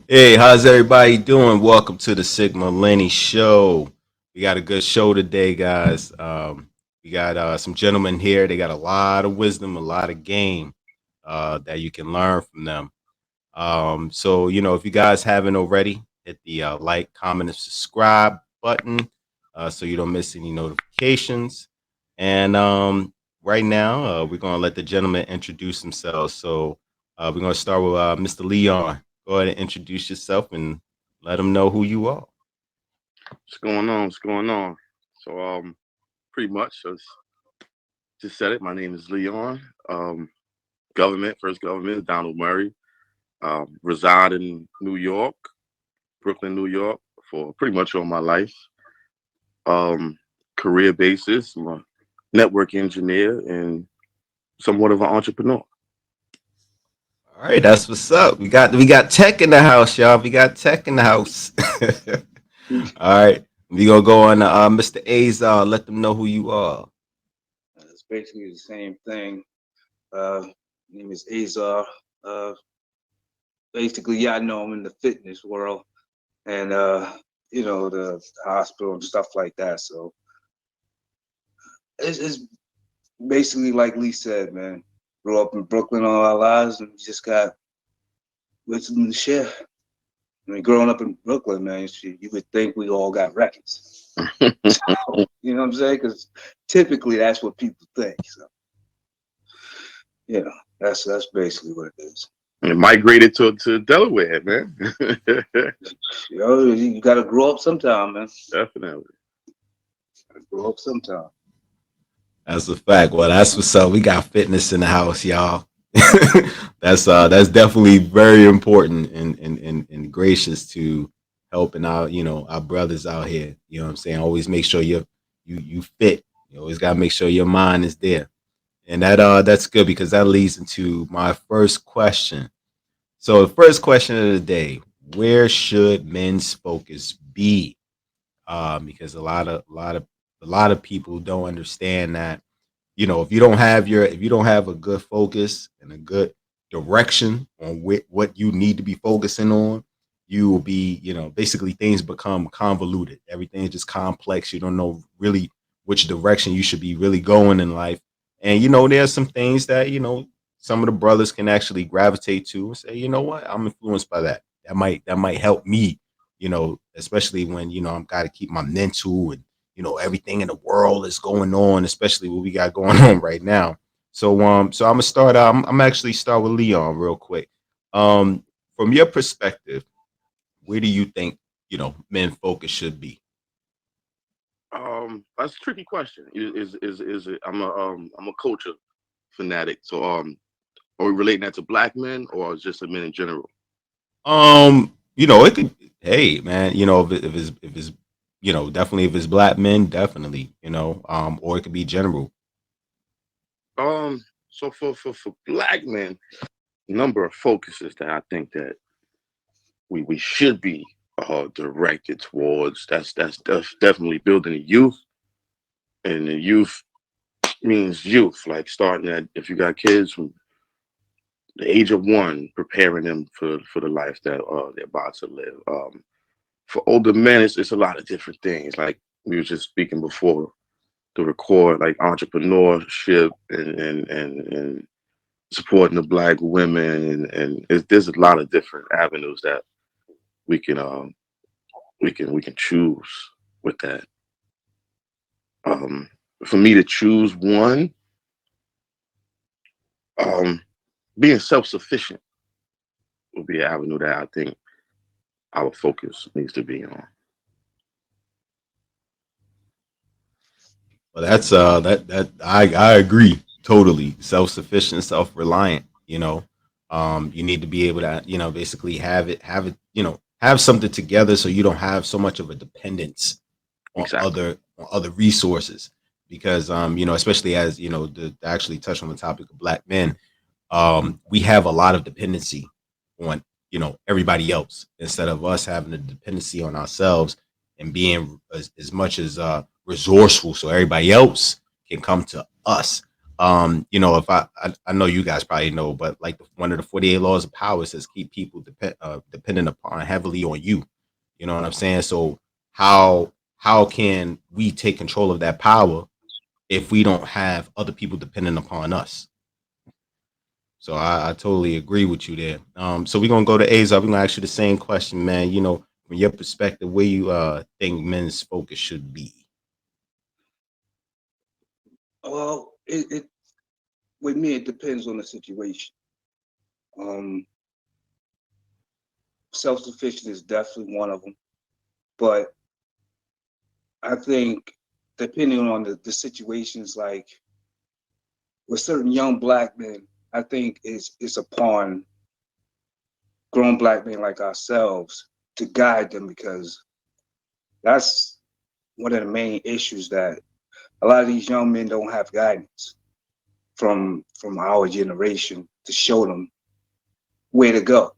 Hey, how's everybody doing? Welcome to the Sigma Lenny Show. We got a good show today, guys. We got some gentlemen here. They got a lot of wisdom, a lot of game that you can learn from them. So if you guys haven't already, hit the like, comment, and subscribe button so you don't miss any notifications. And right now, we're gonna let the gentleman introduce themselves. So we're gonna start with Mr. Leon. Go ahead and introduce yourself and let them know who you are. What's going on? What's going on? So, pretty much, just said it. My name is Leon. First government, Donald Murray. Reside in New York, Brooklyn, New York, for pretty much all my life. Um, Career basis, I'm a network engineer and somewhat of an entrepreneur. All right, that's what's up. We got tech in the house, y'all. We got tech in the house. All right, we gonna go on to Mr. Azar. Let them know who you are. It's basically the same thing. Name is Azar. Uh, basically, yeah, I know I'm in the fitness world and the hospital and stuff like that. So it's basically like Lee said, man. Grew up in Brooklyn all our lives and just got wisdom to share. I mean, growing up in Brooklyn, man, you would think we all got records. You know what I'm saying? Because typically that's what people think. So, that's basically what it is. And migrated to Delaware, man. You gotta grow up sometime, man. Definitely. Gotta grow up sometime. That's a fact. Well, that's what's up. We got fitness in the house, y'all. That's definitely very important and gracious to helping out, our brothers out here. You know what I'm saying? Always make sure you fit. You always gotta make sure your mind is there. And that's good because that leads into my first question. So the first question of the day, where should men's focus be? Because a lot of people don't understand that if you don't have a good focus and a good direction on what you need to be focusing on, you will be, basically things become convoluted. Everything is just complex. You don't know really which direction you should be really going in life. And there's some things that some of the brothers can actually gravitate to and say, you know what, I'm influenced by that. That might help me, especially when I've got to keep my mental and everything in the world is going on, especially what we got going on right now. So I'm gonna start. I'm actually start with Leon real quick. From your perspective, where do you think men focus should be? That's a tricky question. Is it? I'm a culture fanatic. So, are we relating that to black men or just the men in general? It could. Hey, man, if it's definitely if it's black men, definitely, or it could be general. So for black men, number of focuses that I think that we should be directed towards. That's definitely building a youth, and the youth means youth. Like starting at if you got kids from the age of one, preparing them for the life that they're about to live. For older men, it's a lot of different things. Like we were just speaking before the record, like entrepreneurship and supporting the black women, there's a lot of different avenues that we can we can choose with that. Um, for me to choose one, um, being self-sufficient would be an avenue that I think our focus needs to be on. Well, that's that I agree totally. Self sufficient, self reliant. You need to be able to basically have something together so you don't have so much of a dependence on Exactly. other resources because especially as to actually touch on the topic of black men, we have a lot of dependency on everybody else instead of us having a dependency on ourselves and being as much as resourceful so everybody else can come to us. If I know you guys probably know, but like one of the 48 laws of power says keep people dependent upon heavily on you. You know what I'm saying? So how can we take control of that power if we don't have other people dependent upon us? So I totally agree with you there. So we're gonna go to Azar. We're gonna ask you the same question, man. From your perspective, where you think men's focus should be? Well, it with me it depends on the situation. Um, self-sufficient is definitely one of them, but I think depending on the situations, like with certain young black men, I think it's upon grown black men like ourselves to guide them, because that's one of the main issues, that a lot of these young men don't have guidance from our generation to show them where to go.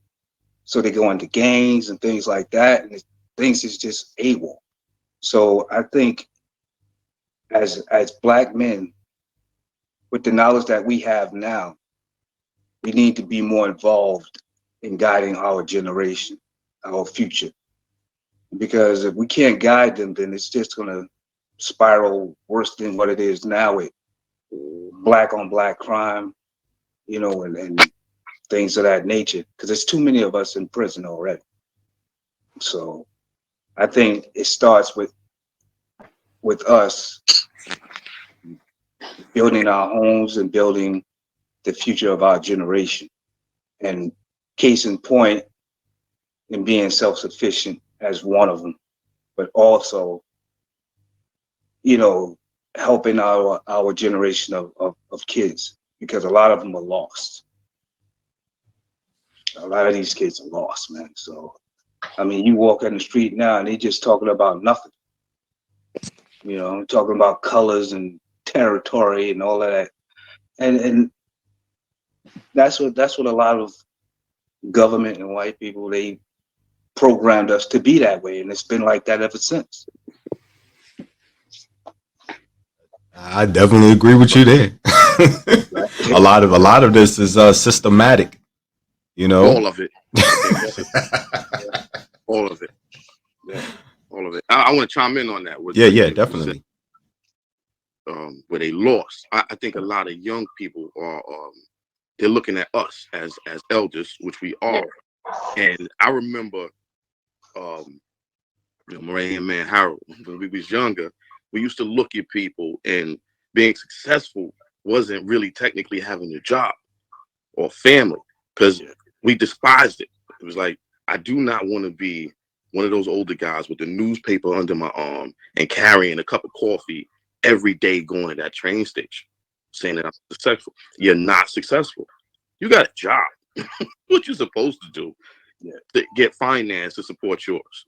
So they go into gangs and things like that, and things is just AWOL. So I think as black men, with the knowledge that we have now, we need to be more involved in guiding our generation, our future. Because if we can't guide them, then it's just gonna spiral worse than what it is now, with black on black crime, and things of that nature. Because there's too many of us in prison already. So I think it starts with us building our homes and building the future of our generation. And case in point, in being self-sufficient as one of them, but also, helping our generation of kids, because a lot of them are lost. A lot of these kids are lost, man. So, I mean, you walk in the street now and they just talking about nothing. Talking about colors and territory and all of that. And that's what a lot of government and white people, they programmed us to be that way, and it's been like that ever since. I definitely agree with you there. a lot of this is systematic, you know. All of it. All of it. Yeah, all of it. I want to chime in on that. Yeah, definitely. Where they lost. I think a lot of young people are they're looking at us as elders, which we are. Yeah. And I remember Moray and Man Harold, when we was younger, we used to look at people, and being successful wasn't really technically having a job or family, because we despised it. It was like, I do not want to be one of those older guys with the newspaper under my arm and carrying a cup of coffee every day going to that train station saying that I'm successful. You're not successful. You got a job. What you're supposed to do, to get finance to support yours.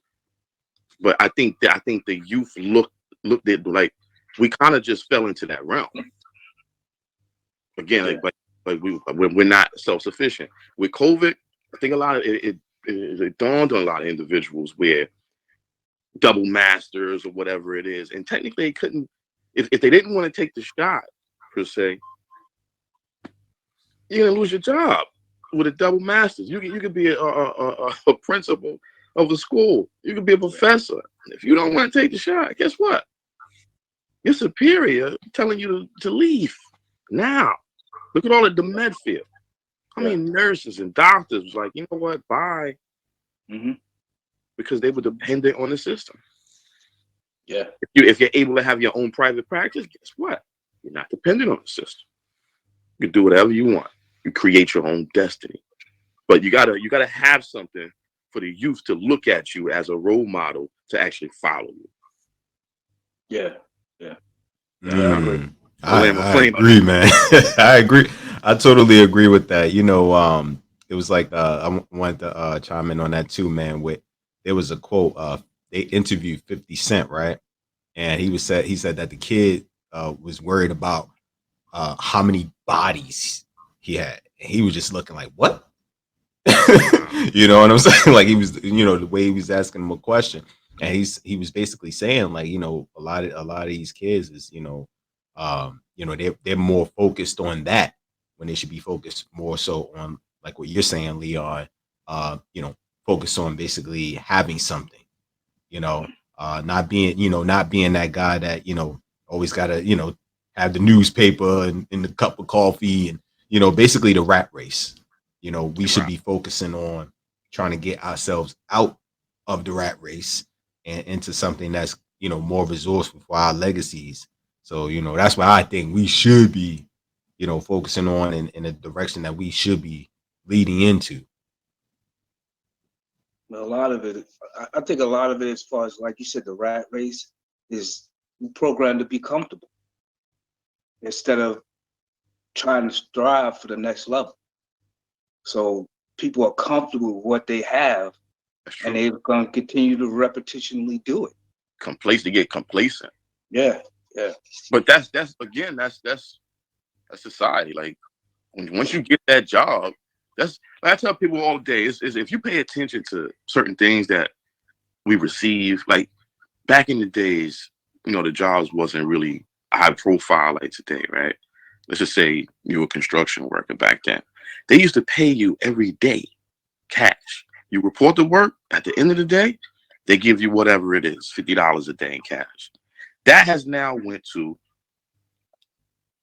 But I think the youth looked at, like, we kind of just fell into that realm. Again, we're not self-sufficient. With COVID, I think a lot of it dawned on a lot of individuals where double masters or whatever it is, and technically they couldn't, if they didn't want to take the shot per se, you're gonna lose your job with a double masters. You could be a principal of a school. You could be a professor. If you don't want to take the shot, guess what? Your superior telling you to leave now. Look at all the med field. How many nurses and doctors was like, you know what, bye. Mm-hmm. Because they were dependent on the system. Yeah. If you're able to have your own private practice, guess what? You're not dependent on the system. You can do whatever you want. You create your own destiny. But you gotta have something for the youth to look at you as a role model to actually follow you. Yeah. I agree, man. I agree. I totally agree with that. It was like I wanted to chime in on that too, man. There was a quote. They interviewed 50 Cent, right? And he said that the kid was worried about how many bodies he had. And he was just looking like, what? You know what I'm saying? Like, he was, the way he was asking him a question, and he was basically saying, like, a lot of these kids is, You know, they're more focused on that when they should be focused more so on like what you're saying, Leon. You know, focus on basically having something. You know, not being, you know, not being that guy that, you know, always gotta, you know, have the newspaper and the cup of coffee and, you know, basically the rat race. You know, we should Right. be focusing on trying to get ourselves out of the rat race and into something that's, you know, more resourceful for our legacies. So, you know, that's what I think we should be, you know, focusing on in the direction that we should be leading into. A lot of it, I think a lot of it, as far as like you said, the rat race is programmed to be comfortable instead of trying to strive for the next level. So people are comfortable with what they have, That's and true. they're going to continue to repetitionally do it. Complacent, they get complacent. Yeah, yeah. But that's again, that's society. Like once you get that job, that's like I tell people all day is if you pay attention to certain things that we receive, like back in the days, you know, the jobs wasn't really high profile like today, right? Let's just say you were a construction worker back then. They used to pay you every day, cash. You report to work, at the end of the day, they give you whatever it is, $50 a day in cash. That has now went to,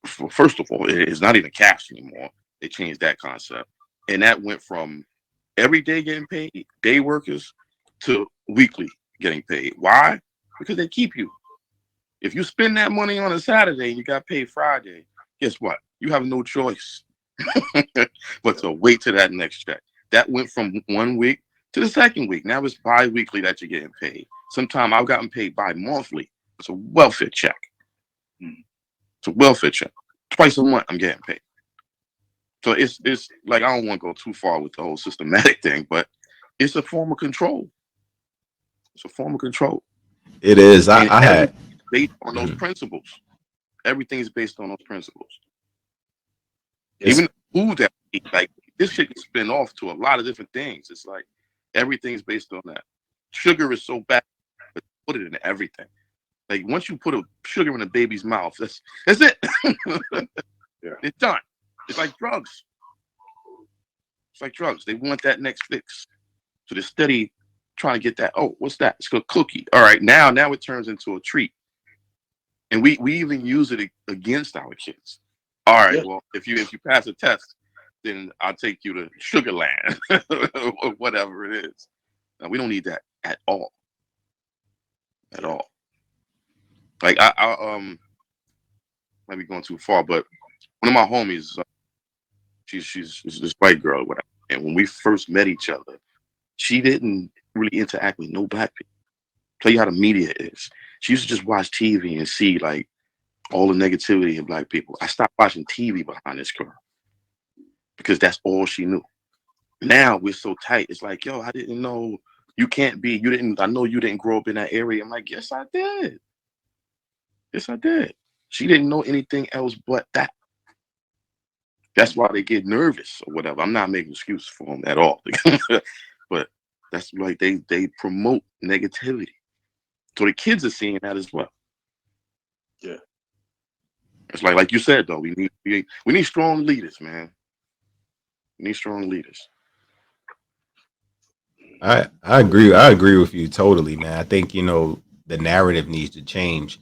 first of all, it's not even cash anymore. They changed that concept. And that went from every day getting paid, day workers, to weekly getting paid. Why? Because they keep you. If you spend that money on a Saturday and you got paid Friday, guess what? You have no choice but to wait to that next check. That went from 1 week to the second week. Now it's bi-weekly that you're getting paid. Sometimes I've gotten paid bi-monthly. It's a welfare check. It's a welfare check. Twice a month I'm getting paid. So it's like I don't want to go too far with the whole systematic thing, but it's a form of control. It's a form of control. It is. And I had. everything based on those Mhm. principles. Everything is based on those principles. It's Even the food that we eat, like this shit can spin off to a lot of different things. It's like everything's based on that. Sugar is so bad, but put it in everything. Like once you put a sugar in a baby's mouth, that's it. Yeah. It's done. It's like drugs. It's like drugs. They want that next fix. So they're steady trying to get that. Oh, what's that? It's a cookie. All right, now it turns into a treat. And we even use it against our kids. All right, Yeah. well, if you pass a test, then I'll take you to Sugarland or whatever it is. Now, we don't need that at all. At all. Like I might be going too far, but one of my homies, she's this white girl, whatever. And when we first met each other, she didn't really interact with no black people. Tell you how the media is. She used to just watch TV and see like all the negativity in black people. I stopped watching TV behind this girl because that's all she knew. Now we're so tight. It's like, yo, I didn't know you can't be. You didn't. I know you didn't grow up in that area. I'm like, yes, I did. Yes, I did. She didn't know anything else but that. That's why they get nervous or whatever. I'm not making excuses for them at all, but that's like they promote negativity. So the kids are seeing that as well. Yeah. It's like you said though, we need strong leaders, man. We need strong leaders. I agree. I agree with you totally, man. I think, you know, the narrative needs to change.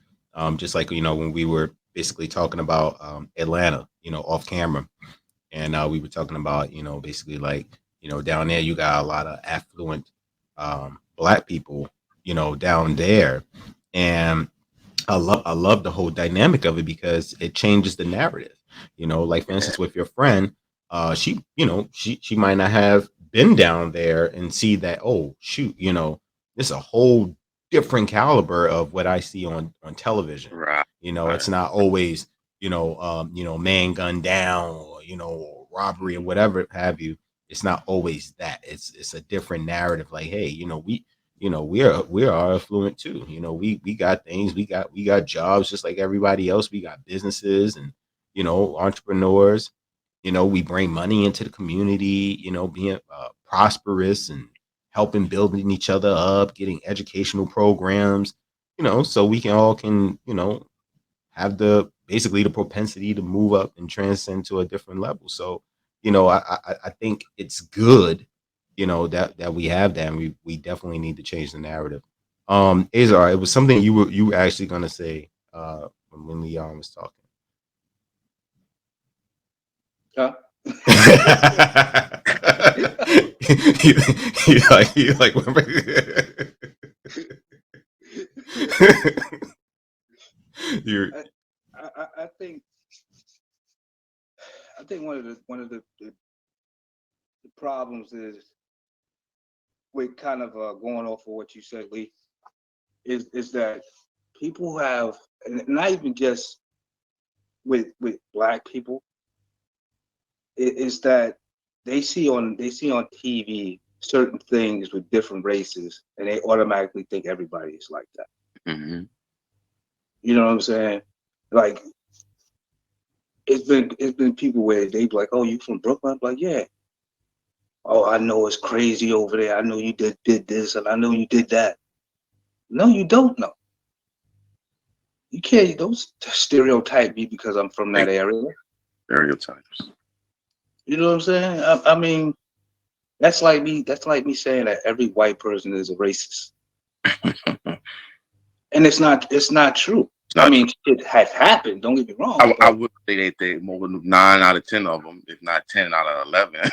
Just like, you know, when we were basically talking about Atlanta, you know, off camera, and we were talking about, you know, basically like, you know, down there you got a lot of affluent black people, you know, down there, and I love the whole dynamic of it because it changes the narrative. You know, like for Yeah. instance, with your friend, she, you know, she might not have been down there and see that. Oh shoot, you know, it's a whole different caliber of what I see on television. Right. You know, Right. it's not always, you know, man gun down or, you know, or robbery or whatever have you. It's not always that. It's a different narrative. Like, hey, you know, we are affluent too. You know, we got things, we got jobs just like everybody else. We got businesses and, you know, entrepreneurs. You know, we bring money into the community. You know, being prosperous and helping building each other up, getting educational programs. You know, so we can all can, you know, have the basically the propensity to move up and transcend to a different level. So, I think it's good, that we have that, and we definitely need to change the narrative. Azar, it was something you were actually gonna say when Leon was talking. Huh? you, you like you're I think one of the problems is with kind of going off of what you said, Lee, is that people have, and not even just with black people, is that they see on TV certain things with different races, and they automatically think everybody is like that. Mm-hmm. You know what I'm saying? Like it's been people where they be like, "Oh, you from Brooklyn?" I'm like, "Yeah." "Oh, I know it's crazy over there. I know you did this, and I know you did that." No, you don't know. You can't. Don't stereotype me because I'm from that area. Stereotypes. You know what I'm saying? I mean, that's like me. That's like me saying that every white person is a racist, and it's not. It's not true. I mean, it has happened. Don't get me wrong. I would say they more than 9 out of 10 of them, if not 10 out of 11,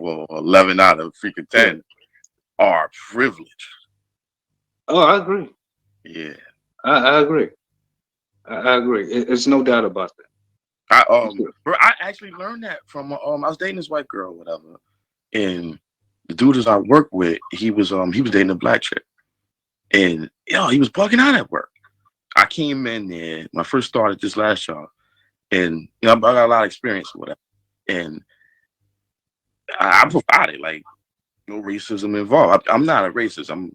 well, 11 out of freaking 10 are privileged. Oh, I agree. Yeah, I agree. I agree. It's no doubt about that. I actually learned that from I was dating this white girl, whatever, and the dude I worked with, he was dating a black chick, and he was bugging out at work. I came in there, my first start at this last job, and I got a lot of experience with whatever, and I provided like no racism involved. I'm not a racist. I'm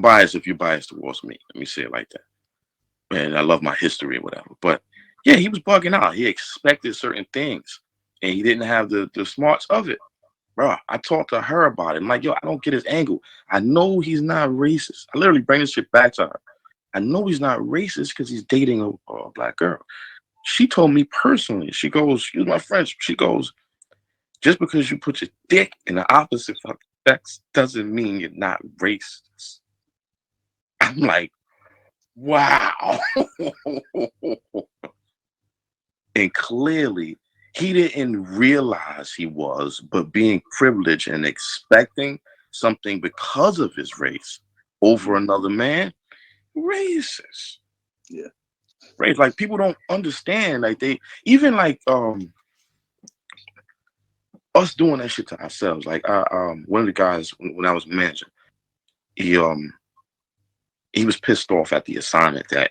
biased if you're biased towards me. Let me say it like that. And I love my history or whatever. But yeah, he was bugging out. He expected certain things, and he didn't have the smarts of it. Bro, I talked to her about it. I'm like, yo, I don't get his angle. I know he's not racist. I literally bring this shit back to her. I know he's not racist because he's dating a black girl. She told me personally, she goes, she was my friend. She goes, just because you put your dick in the opposite fucking sex doesn't mean you're not racist. I'm like, wow. And clearly, he didn't realize he was, but being privileged and expecting something because of his race over another man, racist. Yeah. Right. Like people don't understand. Like they even like us doing that shit to ourselves. Like one of the guys when I was manager, he was pissed off at the assignment that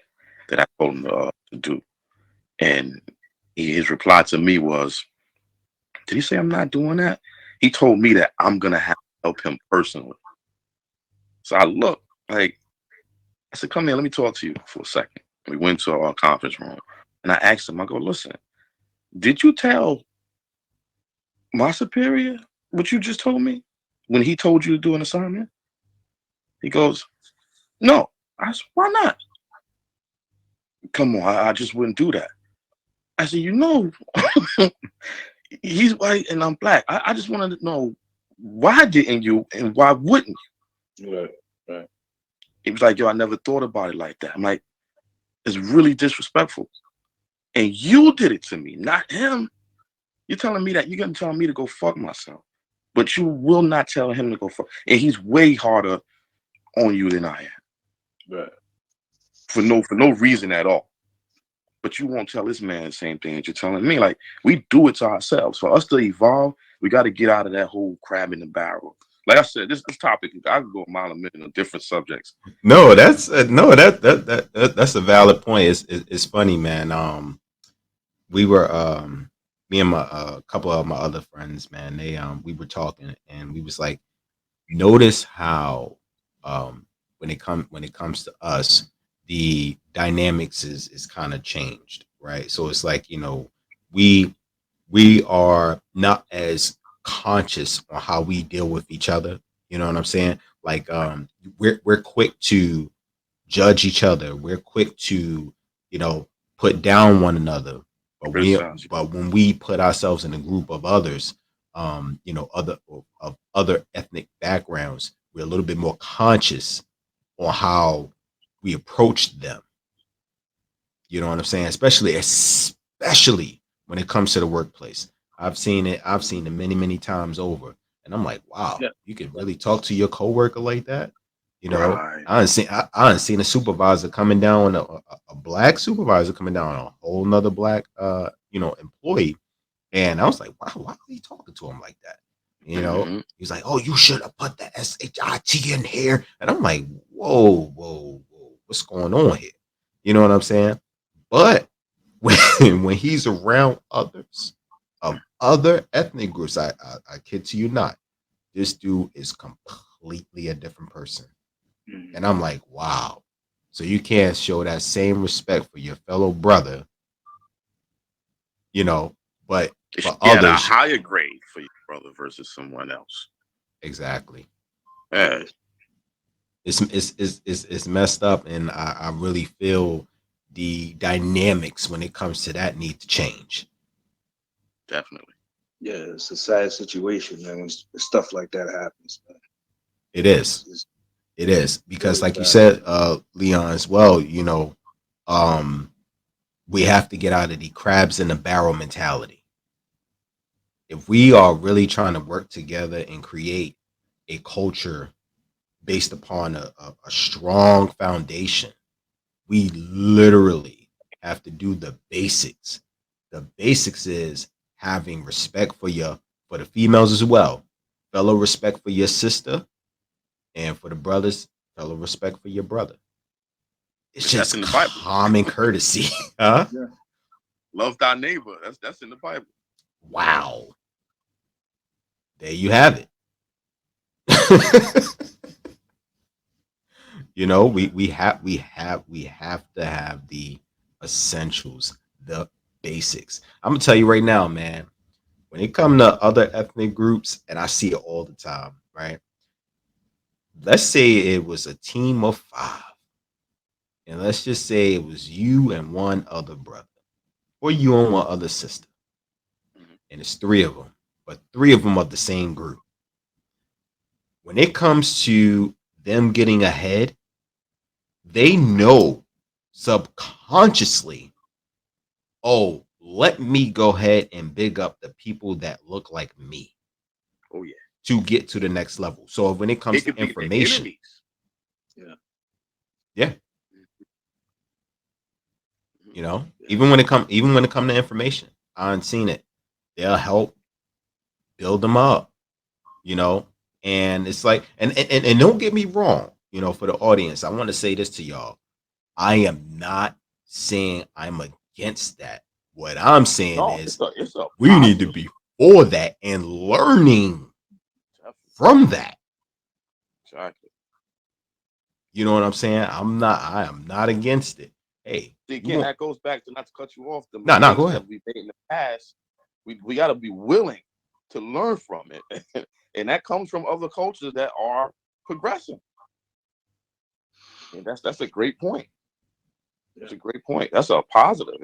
I told him to do. And his reply to me was, did he say I'm not doing that? He told me that I'm gonna have to help him personally. So I looked like I said, come here, let me talk to you for a second. We went to our conference room and I asked him, I go, listen, did you tell my superior what you just told me when he told you to do an assignment? He goes, no. I said, why not? Come on, I just wouldn't do that. I said, he's white and I'm black. I just wanted to know, why didn't you and why wouldn't you? Right. He was like, yo, I never thought about it like that. I'm like, it's really disrespectful. And you did it to me, not him. You're telling me that you're going to tell me to go fuck myself, but you will not tell him to go fuck. And he's way harder on you than I am. Right. For no reason at all. But you won't tell this man the same thing that you're telling me. Like, we do it to ourselves. For us to evolve, we got to get out of that whole crab in the barrel. Like I said, this topic, I could go a mile a minute on different subjects. No, that's that's a valid point. It's funny, man. We were me and my a couple of my other friends, man. They we were talking, and we was like, notice how when it comes to us, the dynamics is kind of changed, right? So it's like, we are not as conscious on how we deal with each other. You know what I'm saying? Like we're quick to judge each other. We're quick to, put down one another, but Criticize. when we put ourselves in a group of others, other ethnic backgrounds, we're a little bit more conscious on how we approach them. You know what I'm saying? Especially when it comes to the workplace. I've seen it. I've seen it many, many times over, and I'm like, wow, Yeah. you can really talk to your coworker like that. You know, Right. I done seen a supervisor coming down, a black supervisor coming down on a whole nother black, employee, and I was like, wow, why are you talking to him like that? You know, Mm-hmm. he's like, oh, you should have put the shit in here, and I'm like, whoa, what's going on here? You know what I'm saying? But when he's around others of other ethnic groups, I kid to you not, this dude is completely a different person. Mhm. And I'm like, wow. So you can't show that same respect for your fellow brother, you know, but It for should be at a others, higher grade for your brother versus someone else. exactly. Yeah, It's messed up, and I really feel the dynamics when it comes to that need to change. definitely. Yeah, it's a sad situation, man, when stuff like that happens, man. It is. It's It is because, very like you sad. said, Leon, as well. Um, we have to get out of the crabs in the barrel mentality. If we are really trying to work together and create a culture based upon a strong foundation, we literally have to do the basics. The basics is having respect for the females as well, fellow respect for your sister, and for the brothers, fellow respect for your brother. It's That's just in the Bible. common courtesy. Huh? Yeah. Love thy neighbor. That's in the Bible. Wow. There you have it. We have to have the essentials, the basics. I'm gonna tell you right now, man. When it comes to other ethnic groups, and I see it all the time, right? Let's say it was a team of 5, and let's just say it was you and one other brother, or you and one other sister, Mhm. and it's 3 of them, but 3 of them of the same group. When it comes to them getting ahead, they know subconsciously, oh, let me go ahead and big up the people that look like me Oh yeah. to get to the next level. So when it It comes to could be the information, enemies. Yeah. yeah, Mhm. Yeah. even when it come to information, I've seen it. They'll help build them up, you know. And it's like, and don't get me wrong, for the audience, I want to say this to y'all. I am not saying I'm against that. What I'm saying No, is it's a we need to positive. be for that and learning from that. Exactly. You know what I'm saying? I am not against it. Hey, See, you again, want that goes back to, not to cut you off, the no, go mistakes ahead. that we made in the past. We got to be willing to learn from it, and that comes from other cultures that are progressing. And that's a great point. That's a great point. That's a positive.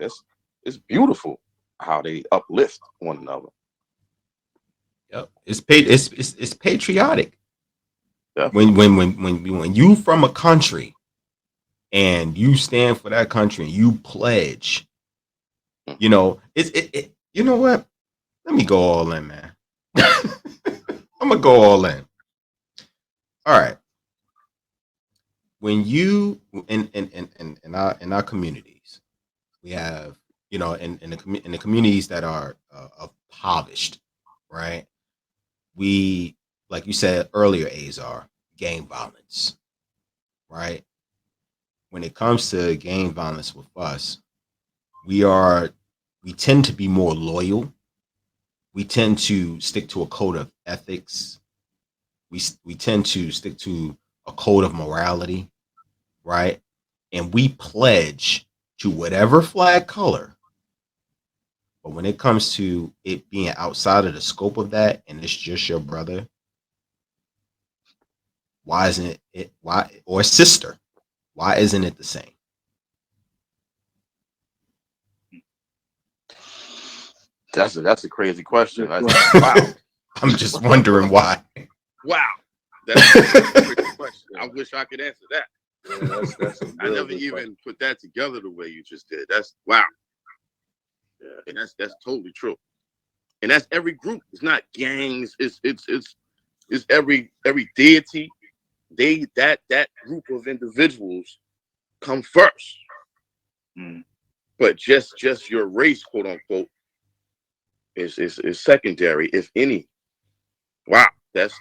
It's beautiful how they uplift one another. Yep. It's patriotic. When Definitely. when you from a country and you stand for that country and you pledge, you know what? Let me go all in, man. I'm gonna go all in. All right. When you in our communities, we have, in the communities that are impoverished, right? We, like you said earlier, Azar, gang violence, right? When it comes to gang violence with us, we are we tend to be more loyal. We tend to stick to a code of ethics. We tend to stick to a code of morality, right? And we pledge to whatever flag color. But when it comes to it being outside of the scope of that, and it's just your brother, why isn't it why or sister? Why isn't it the same? That's a crazy question. Good That's, question. wow. I'm just wondering why. Wow. That's a crazy question. I wish I could answer that. Yeah, that's a I real never good even question. put that together the way you just did. That's wow. Yeah. And that's totally true. And that's every group. It's not gangs. It's every deity. That group of individuals come first. Mm. But just your race, quote unquote, is secondary, if any. Wow. That's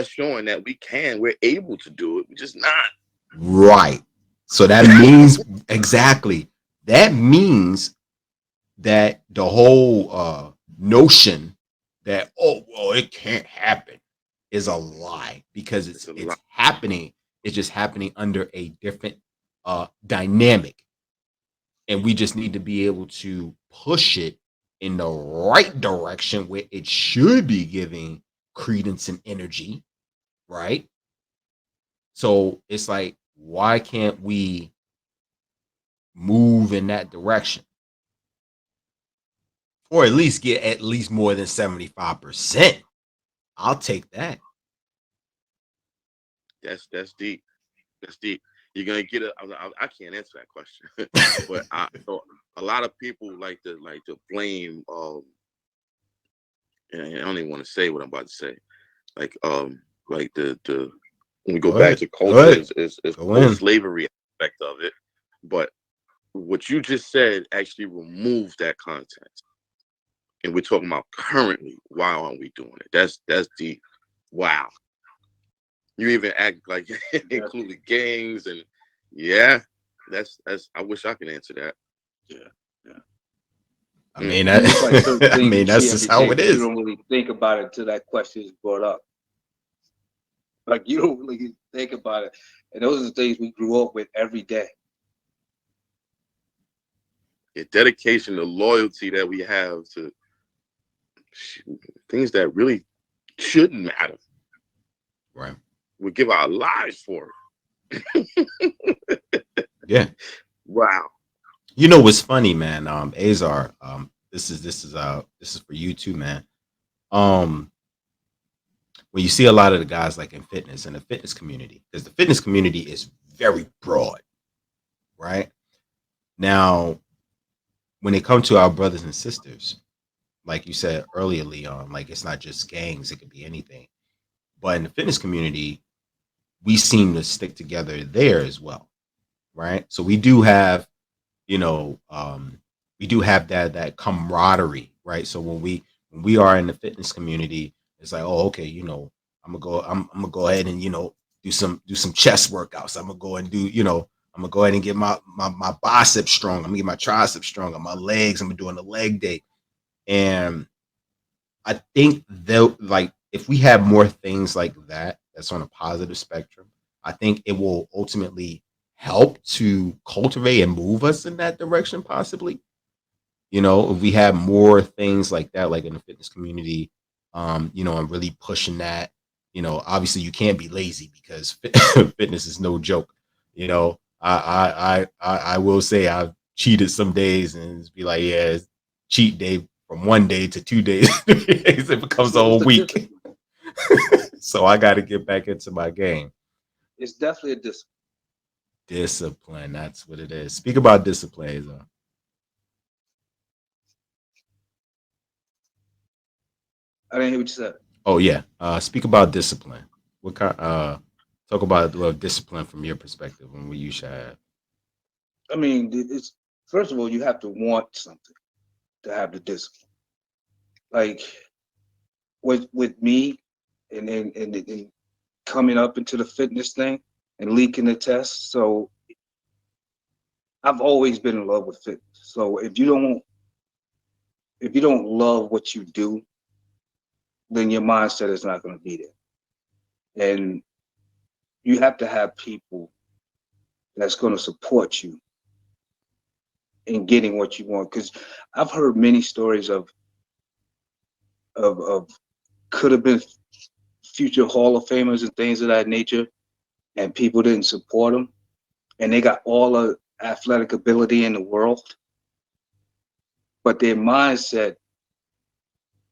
showing that we're able to do it. We're just not. Right. So that means exactly. That means that the whole notion that, oh well, it can't happen is a lie, because It's a it's lot. happening. It's just happening under a different dynamic, and we just need to be able to push it in the right direction where it should be giving credence and energy, right? So it's like, why can't we move in that direction, or at least get at least more than 75%? I'll take that. That's deep. That's deep. You're gonna get a. I can't answer that question, but so a lot of people like to blame. And I don't even want to say what I'm about to say. Like like the when we go Go back ahead. to Go culture ahead. is Go in. post-slavery aspect of it, but what you just said actually removed that context, and we're talking about currently. Why aren't we doing it? That's deep. Wow. You even act like included gangs and yeah, that's. I wish I could answer that. Yeah. Yeah. I Mm. mean, I mean, it's like certain I things mean you that's see just every how day, it but you is. don't really think about it until that question is brought up. Like you don't really think about it, and those are the things we grew up with every day. The dedication, the loyalty that we have to things that really shouldn't matter. Right. We give our lives for it. Yeah. Wow. You know what's funny, man? Azar, this is for you too, man. Um, when you see a lot of the guys like in fitness and the fitness community, because the fitness community is very broad, right? Now, when it comes to our brothers and sisters, like you said earlier, Leon, like it's not just gangs, it could be anything. But in the fitness community, we seem to stick together there as well, right? So we do have, you know, we do have that camaraderie, right? So when we are in the fitness community, it's like, oh, okay, I'm gonna go ahead and do some chest workouts. I'm gonna go and I'm gonna go ahead and get my biceps strong. I'm gonna get my triceps strong. On my legs, I'm doing a leg day. And I think they'll like if we have more things like that that's on a positive spectrum, I think it will ultimately help to cultivate and move us in that direction, possibly. If we have more things like that, like in the fitness community, and really pushing that, obviously you can't be lazy because fitness is no joke. I will say I've cheated some days and it's be like, yeah, it's cheat day from 1 day to 2 days, 3 days, it becomes a whole week. So I got to get back into my game. It's definitely a discipline. Discipline, that's what it is. Speak about discipline, though. I didn't hear what you said. Oh yeah. Speak about discipline. What kind? Talk about discipline from your perspective and what you should have. I mean, it's first of all, you have to want something to have the discipline. Like with me, and coming up into the fitness thing and leaking the test. So I've always been in love with fitness. So if you don't love what you do, then your mindset is not going to be there. And you have to have people that's going to support you in getting what you want. Because I've heard many stories of could have been future Hall of Famers and things of that nature, and people didn't support them, and they got all the athletic ability in the world, but their mindset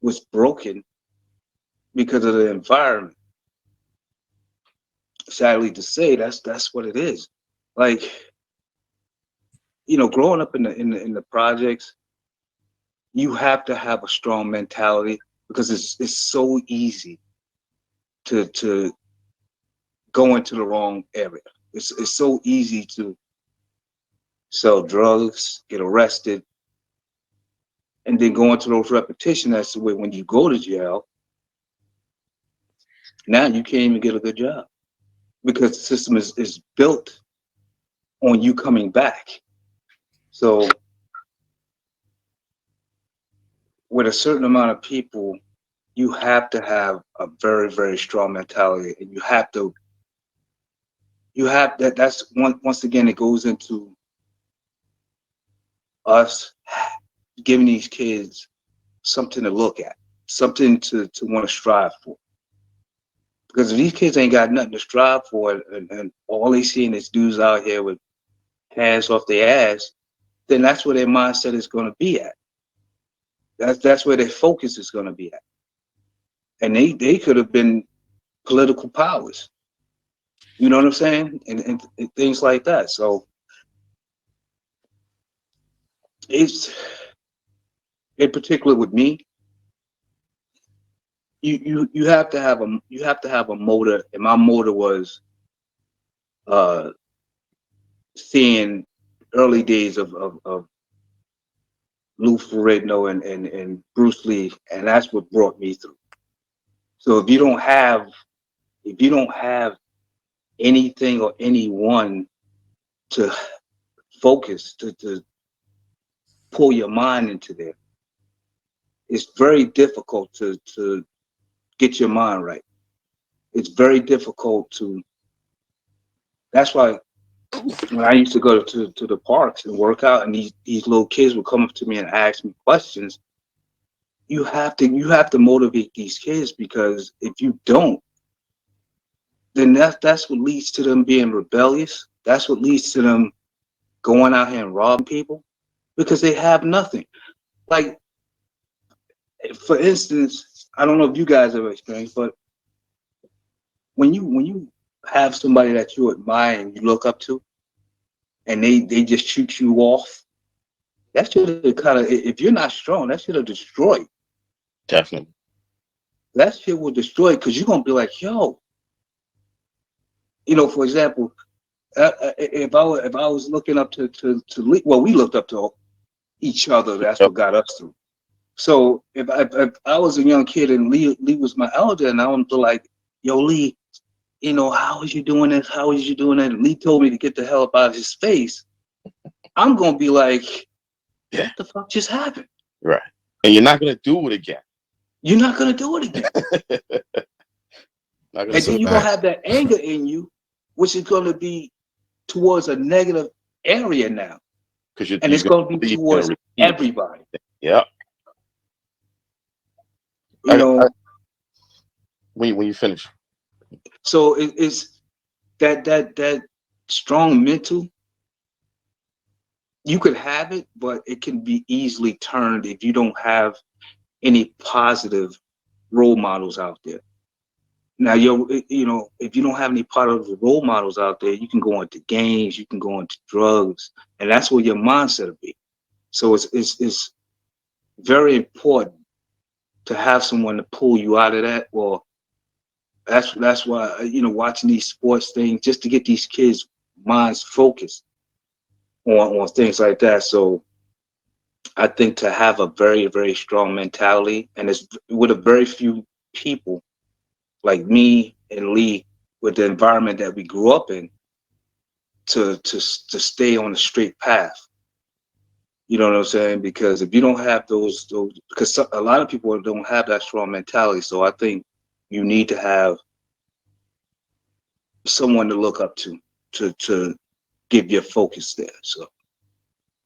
was broken because of the environment. Sadly to say, that's what it is. Like, growing up in the projects, you have to have a strong mentality because it's so easy to go into the wrong area. It's so easy to sell drugs, get arrested, and then go into those repetition. That's the way when you go to jail, now you can't even get a good job because the system is built on you coming back. So with a certain amount of people, you have to have a very, very strong mentality, and you have that. That's once again, it goes into us giving these kids something to look at, something to want to strive for. Because if these kids ain't got nothing to strive for, and all they seeing is dudes out here with hands off their ass, then that's where their mindset is going to be at. That's where their focus is going to be at. And they could have been political powers. You know what I'm saying? And things like that. So it's, in particular with me, you have to have a motor, and my motor was seeing early days of Lou Ferrigno and Bruce Lee, and that's what brought me through. So if you don't have anything or anyone to focus, to pull your mind into there, it's very difficult to get your mind right. It's very difficult to. That's why when I used to go to the parks and work out, and these little kids would come up to me and ask me questions, you have to motivate these kids, because if you don't, then that's what leads to them being rebellious. That's what leads to them going out here and robbing people, because they have nothing. Like, for instance, I don't know if you guys have experienced, but when you have somebody that you admire and you look up to, and they just shoot you off, that should have kind of, if you're not strong, that should have destroyed. Definitely. That shit will destroy, because you're gonna be like, yo, for example, if I was looking up to Lee, well, we looked up to each other. That's what got us through. So if I was a young kid and Lee was my elder, and I would be like, yo, Lee, how is you doing this? How is you doing that? And Lee told me to get the hell up out of his face. I'm gonna be like, yeah, what the fuck just happened? Right. And you're not gonna do it again. You're not gonna do it again. And then you're gonna have that anger in you, which is gonna be towards a negative area now. And it's gonna be towards everybody. Yeah. When you finish. So it's that strong mental. You could have it, but it can be easily turned if you don't have any positive role models out there. Now, if you don't have any positive role models out there, you can go into gangs, you can go into drugs, and that's where your mindset will be. So it's very important to have someone to pull you out of that. Well, that's why, watching these sports things, just to get these kids' minds focused on things like that. So I think to have a very, very strong mentality, and it's with a very few people like me and Lee, with the environment that we grew up in, to stay on a straight path. You know what I'm saying? Because if you don't have those, because a lot of people don't have that strong mentality. So I think you need to have someone to look up to give your focus there. So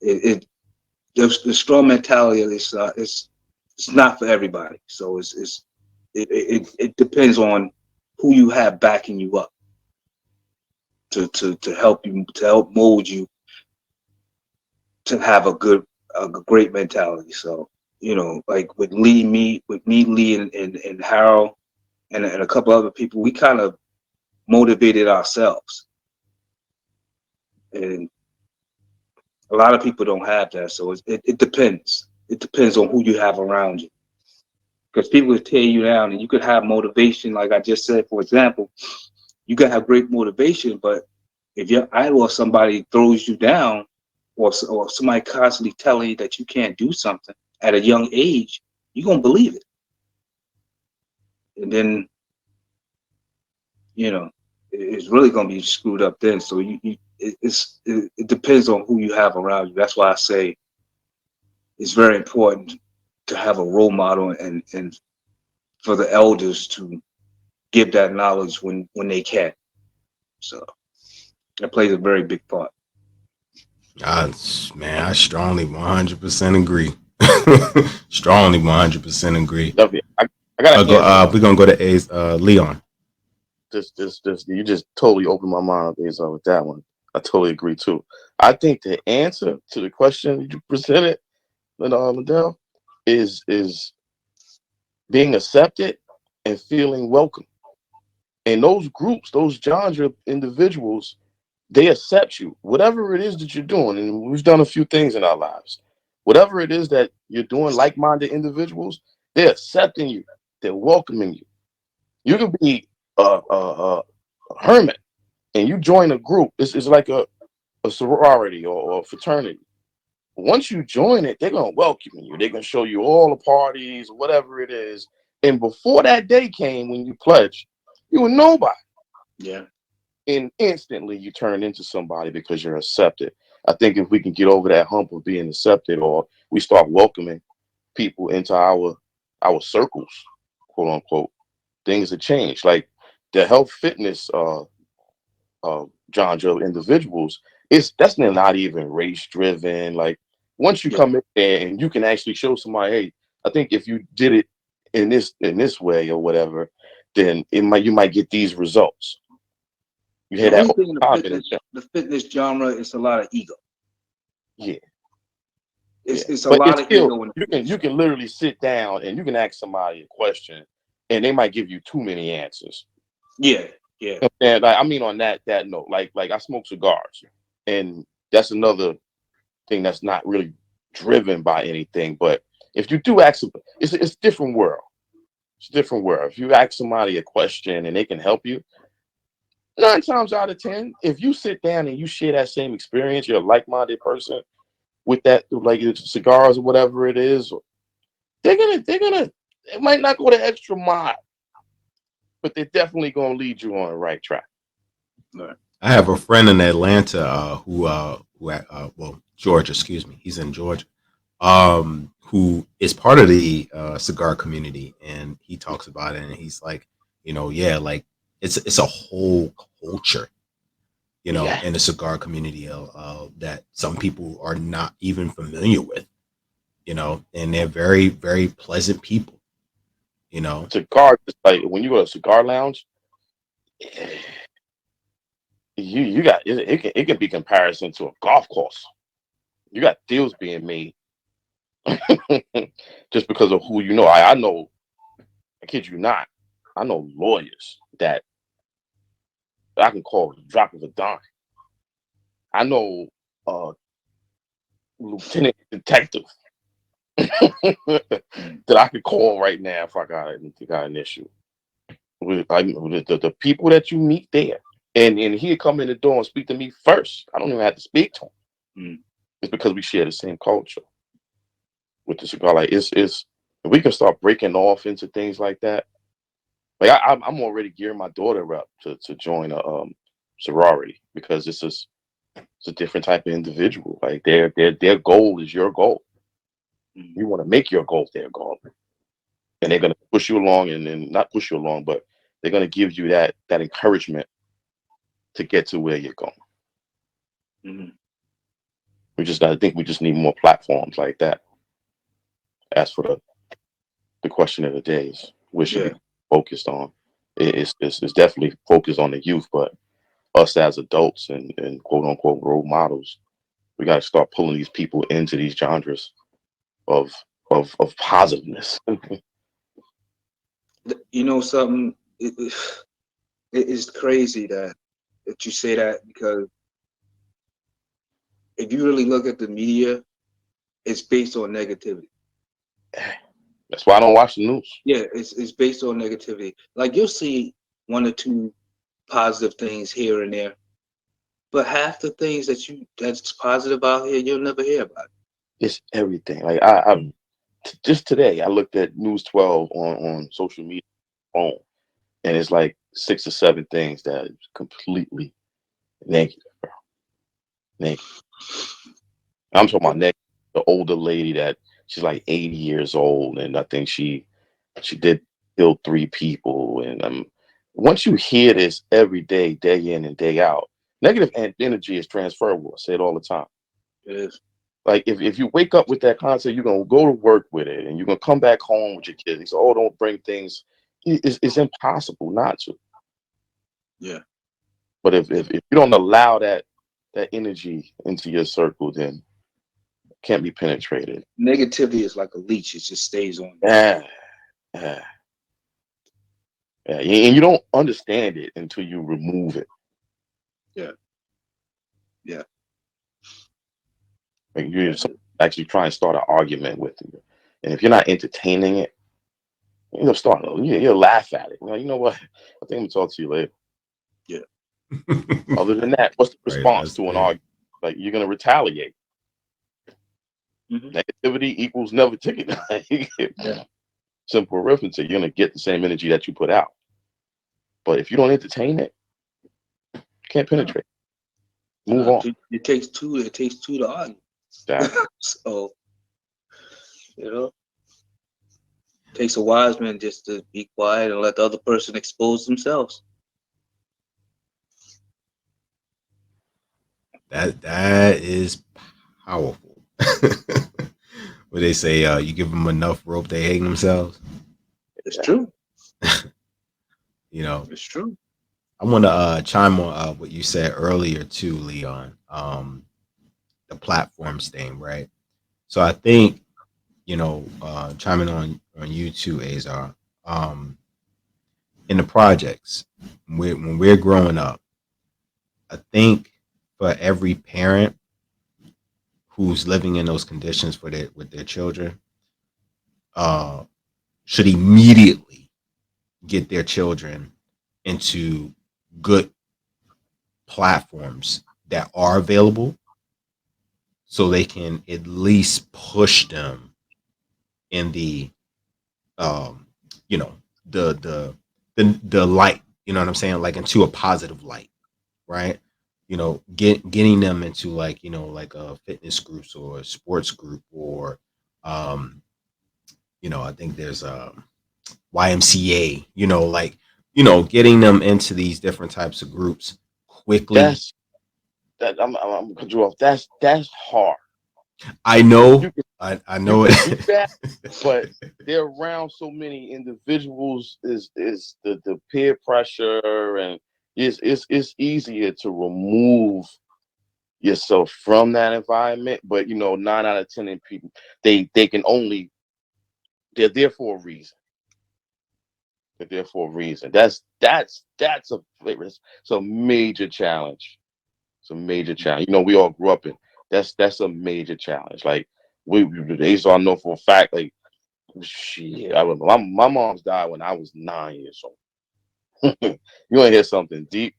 the strong mentality is it's not for everybody. So it depends on who you have backing you up to help mold you to have a good a great mentality. So, like with Lee, and Harold, and a couple other people, we kind of motivated ourselves. And a lot of people don't have that. So it depends. It depends on who you have around you. Because people will tear you down, and you could have motivation, like I just said, for example, you could have great motivation, but if your idol or somebody throws you down, or somebody constantly telling you that you can't do something at a young age, you're going to believe it. And then, it's really going to be screwed up then. So it depends on who you have around you. That's why I say it's very important to have a role model, and for the elders to give that knowledge when they can. So that plays a very big part. Man, I strongly 100% agree. Strongly 100% agree. Definitely. I got an answer. We're gonna go to A's Leon. You just totally opened my mind, Azar, with that one. I totally agree too. I think the answer to the question you presented, Liddell, is being accepted and feeling welcome. And those groups, those genre individuals, they accept you, whatever it is that you're doing. And we've done a few things in our lives. Whatever it is that you're doing, like-minded individuals, they're accepting you. They're welcoming you. You can be a hermit and you join a group. It's like a sorority or a fraternity. Once you join it, they're going to welcome you. They're going to show you all the parties, whatever it is. And before that day came when you pledged, you were nobody. Yeah. And instantly you turn into somebody because you're accepted. I think if we can get over that hump of being accepted, or we start welcoming people into our circles, quote unquote, things have changed. Like the health fitness genre individuals, that's not even race driven. Like once you come in there and you can actually show somebody, hey, I think if you did it in this way or whatever, then you might get these results. You hear The that only all thing in the time. the fitness genre is a lot of ego. Yeah, It's a but lot it's of still ego in the you fitness. can literally sit down and you can ask somebody a question, and they might give you too many answers. Yeah. And like, I mean, on that note, like I smoke cigars, and that's another thing that's not really driven by anything. But if you do ask, it's a different world. It's a different world. If you ask somebody a question and they can help you, 9 times out of 10, if you sit down and you share that same experience, you're a like-minded person with that, like cigars or whatever it is, they're gonna it might not go the extra mile, but they're definitely gonna lead you on the right track. Right. I have a friend in Atlanta well, Georgia, excuse me. He's in Georgia. Who is part of the cigar community, and he talks about it, and he's like, yeah, like it's a whole culture, Yeah, in the cigar community that some people are not even familiar with, and they're very, very pleasant people, you know. cigar, just like when you go to a cigar lounge, you got it can be comparison to a golf course. You got deals being made just because of who you know. I know, I kid you not, I know lawyers that I can call with the drop of a dime. I know lieutenant detective that I could call right now if I got an issue with the people that you meet there. And he'd come in the door and speak to me first. I don't even have to speak to him. Mm. It's because we share the same culture with the cigar. Like it's if we can start breaking off into things like that. Like I'm already gearing my daughter up to join a sorority because it's a different type of individual. Like their goal is your goal. Mm. You want to make your goal their goal, and they're gonna push you along, and not push you along, but they're gonna give you that encouragement to get to where you're going. Mm. I think we just need more platforms like that. As for the question of the day is what should Yeah. be focused on. It's definitely focused on the youth, but us as adults and quote unquote role models, We got to start pulling these people into these genres of positiveness. You know something? It is crazy that you say that, because if you really look at the media, it's based on negativity. That's why I don't watch the news. Yeah, it's based on negativity. Like, you'll see one or two positive things here and there, but half the things that's positive out here, you'll never hear about. It's everything. Like I just today, I looked at News 12 on social media phone, and it's like 6 or 7 things that is completely negative, bro. Negative. I'm talking about negative. The older lady that she's like 80 years old, and I think she did kill 3 people. And once you hear this every day, day in and day out, negative energy is transferable. I say it all the time. It is. Like if you wake up with that concept, you're gonna go to work with it, and you're gonna come back home with your kids. They say, "Oh, don't bring things." It's impossible not to. Yeah. But if you don't allow that energy into your circle, then it can't be penetrated. Negativity is like a leech; it just stays on. Yeah, yeah, yeah. And you don't understand it until you remove it. Yeah. Yeah. Like you actually try and start an argument with you, and if you're not entertaining it, you'll start. You'll laugh at it. Well, you know what? I think I'm gonna talk to you later. Yeah. Other than that, what's the Right, response that's to an it. argument? Like, you're gonna retaliate. Mm-hmm. Negativity equals never ticket. Yeah. Simple arithmetic. You're gonna get the same energy that you put out. But if you don't entertain it, you can't penetrate. Move on. It takes two. It takes two to argue. Exactly. So, you know, it takes a wise man just to be quiet and let the other person expose themselves. That is powerful. What they say, you give them enough rope, they hang themselves. It's true. You know, It's true. I want to chime on what you said earlier too, Leon. The platforms thing, right? So I think, chiming on you too, Azar. Um, in the projects, when we're growing up, I think for every parent who's living in those conditions with their children, uh, should immediately get their children into good platforms that are available, so they can at least push them in the um you know the light, you know what I'm saying, like into a positive light, right? Getting them into, like, like a fitness groups or a sports group, or um I think there's YMCA, like, getting them into these different types of groups quickly. That's that. I'm gonna you off. That's hard. I know, You can I you know can do it. that, but they're around so many individuals. Is the peer pressure, and it's easier to remove yourself from that environment. But 9 out of 10 people, they can only, they're there for a reason. They're there for a reason. That's it's a major challenge. It's a major challenge. We all grew up in, that's a major challenge. Like, they used to know for a fact, like, shit, my mom's died when I was 9 years old. You want to hear something deep?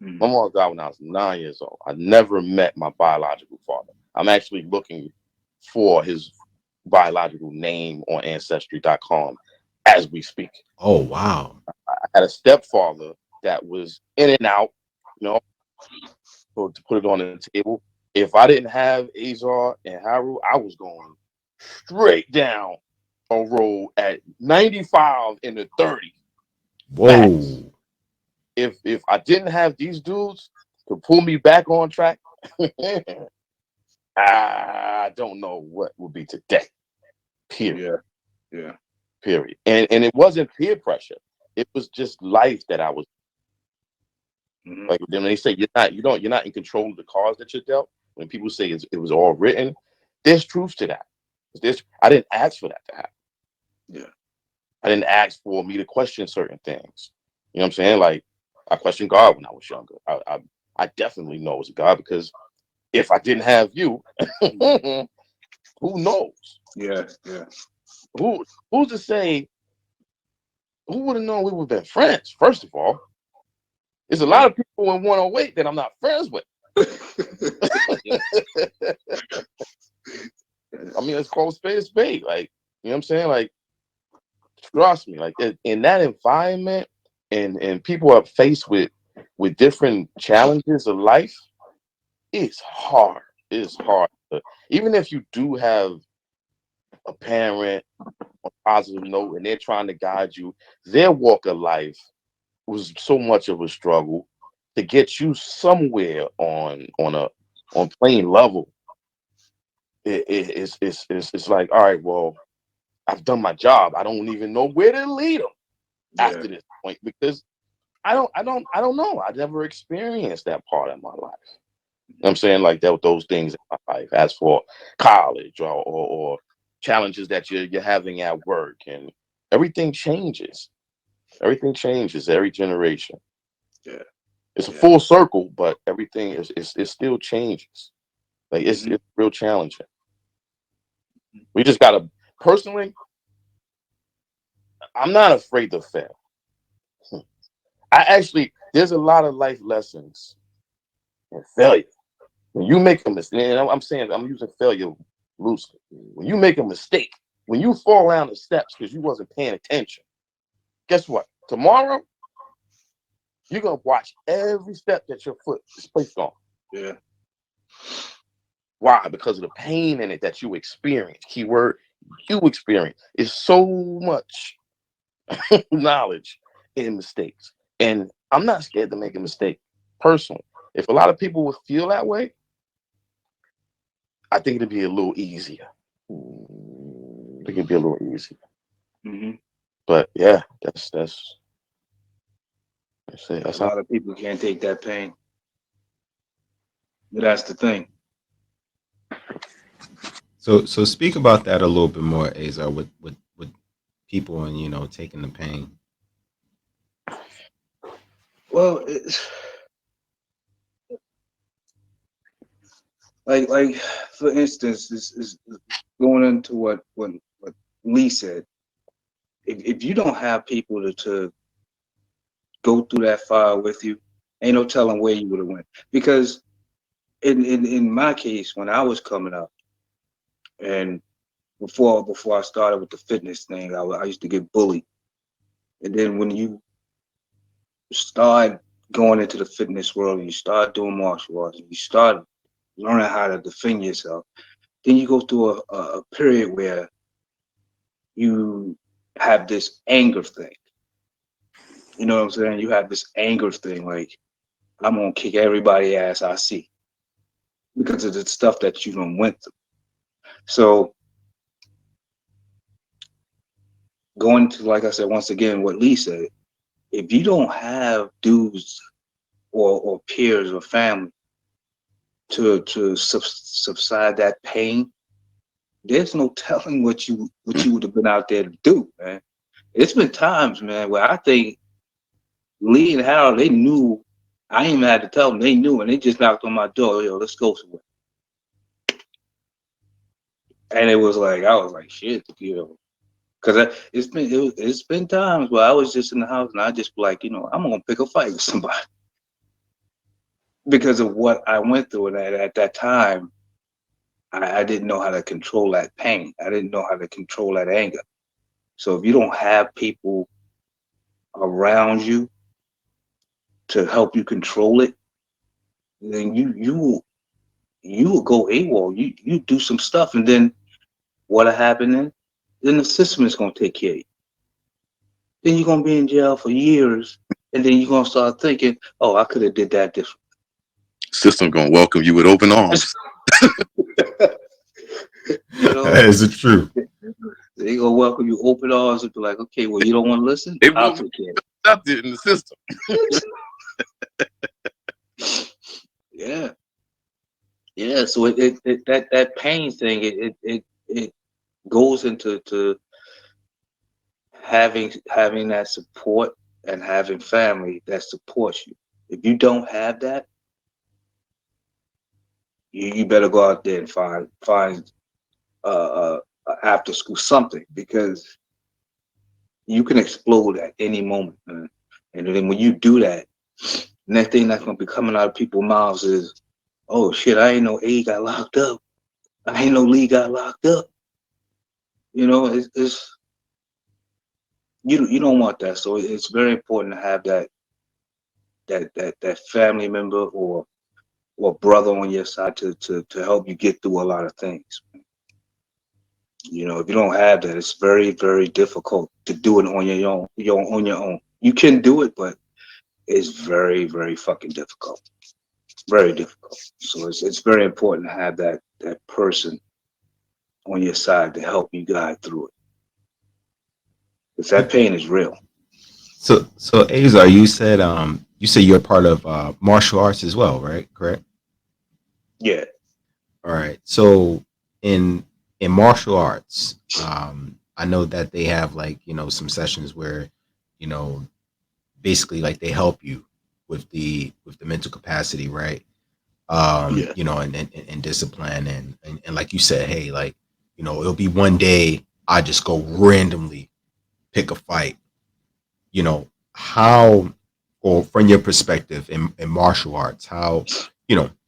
My mom died when I was 9 years old. I never met my biological father. I'm actually looking for his biological name on ancestry.com as we speak. Oh, wow. I had a stepfather that was in and out, you know, to put it on the table. If I didn't have Azar and Haru, I was going straight down a road at 95 in the 30 fast. Whoa. If I didn't have these dudes to pull me back on track, I don't know what would be today. Period. Yeah. Yeah. Period. And it wasn't peer pressure. It was just life that I was Mm-hmm. like. Then they say you're not in control of the cards that you're dealt. When people say it was all written, there's truth to that. I didn't ask for that to happen. Yeah. I didn't ask for me to question certain things. You know what I'm saying? Like, I questioned God when I was younger. I definitely know it's God, because if I didn't have you, who knows? Yeah. Yeah. Who's to say? Who would have known we would have been friends? First of all, there's a lot of people in 108 that I'm not friends with. I mean, let's call spade a spade. Like, you know what I'm saying? Like, trust me. Like, in that environment, and people are faced with different challenges of life, it's hard. It's hard. Even if you do have a parent on a positive note and they're trying to guide you, their walk of life was so much of a struggle to get you somewhere on plain level. It's like, all right, well, I've done my job. I don't even know where to lead them after this point, because I don't know. I never experienced that part of my life. You know what I'm saying? Like, those things in my life, as for college or challenges that you're having at work, and everything changes. Everything changes every generation. Yeah. It's a full circle, but everything is still changes. Like, it's real challenging. We just gotta, personally, I'm not afraid to fail. There's a lot of life lessons in failure. When you make a mistake, and I'm using failure loosely. When you make a mistake, when you fall down the steps because you wasn't paying attention, guess what? Tomorrow, you're gonna watch every step that your foot is placed on. Yeah. Why? Because of the pain in it that you experience. Keyword, you experience. It's so much knowledge in mistakes. And I'm not scared to make a mistake, personally. If a lot of people would feel that way, I think it'd be a little easier. I think it'd be a little easier. Mm-hmm. But yeah, that's it. A lot of people can't take that pain. But that's the thing. So speak about that a little bit more, Azar, with people and, you know, taking the pain. Well, it's like for instance, is going into what Lee said. If you don't have people to go through that fire with you, ain't no telling where you would have went. Because in my case, when I was coming up, and before I started with the fitness thing, I used to get bullied. And then when you start going into the fitness world, and you start doing martial arts, and you start learning how to defend yourself, then you go through a period where you have this anger thing. You know what I'm saying? You have this anger thing, like, I'm gonna kick everybody's ass I see because of the stuff that you done went through. So going to, like I said, once again, what Lee said, if you don't have dudes or peers or family to subside that pain, there's no telling what you would have been out there to do, man. It's been times, man, where I think Lee and Harold, they knew. I ain't even had to tell them. They knew, and they just knocked on my door. Yo, let's go somewhere. And it was like, I was like, shit, you know, because it's been times where I was just in the house and I just be like, you know, I'm gonna pick a fight with somebody because of what I went through, and at that time, I didn't know how to control that pain. I didn't know how to control that anger. So if you don't have people around you to help you control it, then you will go AWOL. You do some stuff, and then what'll happen then the system is gonna take care of you. Then you're gonna be in jail for years, and then you're gonna start thinking, "Oh, I could have did that different." System gonna welcome you with open arms. You know, Is it true? they gonna welcome you open arms and be like, "Okay, well, you don't want to listen? They I'll will take care stop it in the system. of it." Yeah. Yeah, so that pain thing, it goes into to having that support and having family that supports you. If you don't have that, you better go out there and find after school something, because you can explode at any moment, man. And then when you do that, next thing that's gonna be coming out of people's mouths is, "Oh shit, I ain't know A got locked up. I ain't know Lee got locked up." You know, it's you don't want that. So it's very important to have that family member or brother on your side to help you get through a lot of things. You know, if you don't have that, it's very difficult to do it on your own. On your own, you can do it, but it's very fucking difficult. Very difficult. So it's very important to have that person on your side to help you guide through it, because that pain is real. So Azar, you said you're part of martial arts as well, right? Correct. Yeah, All right. So in in martial arts, I know that they have like some sessions where you know basically like they help you with the mental capacity, right? yeah. And discipline and like you said, hey, like it'll be one day I just go randomly pick a fight. How, or from your perspective in martial arts, how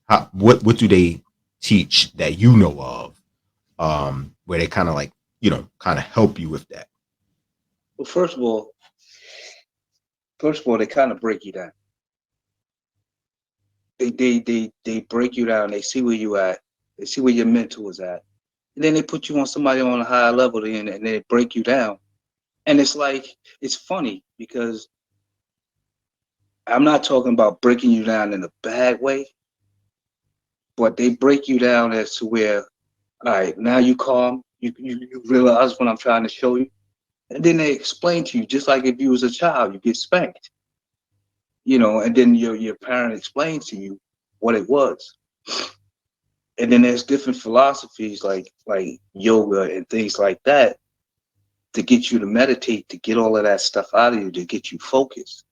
how what do they teach that of, where they kind of like kind of help you with that. Well, first of all, they kind of break you down. They break you down. They see where you at. They see where your mental is at, and then they put you on somebody on a higher level, and they break you down. And it's like, it's funny because I'm not talking about breaking you down in a bad way, but they break you down as to where, all right, now you calm, you realize what I'm trying to show you, and then they explain to you, just like if you was a child, you get spanked, and then your parent explains to you what it was. And then there's different philosophies like yoga and things like that to get you to meditate, to get all of that stuff out of you, to get you focused.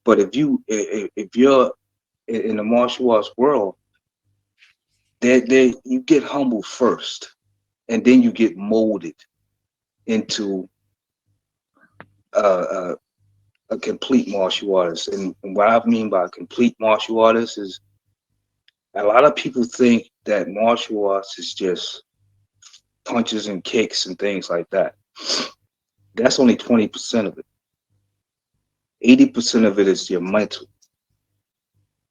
But if you're in the martial arts world, they you get humbled first, and then you get molded into uh, a complete martial artist. And what I mean by complete martial artist is, a lot of people think that martial arts is just punches and kicks and things like that. That's only 20% of it. 80% of it is your mental.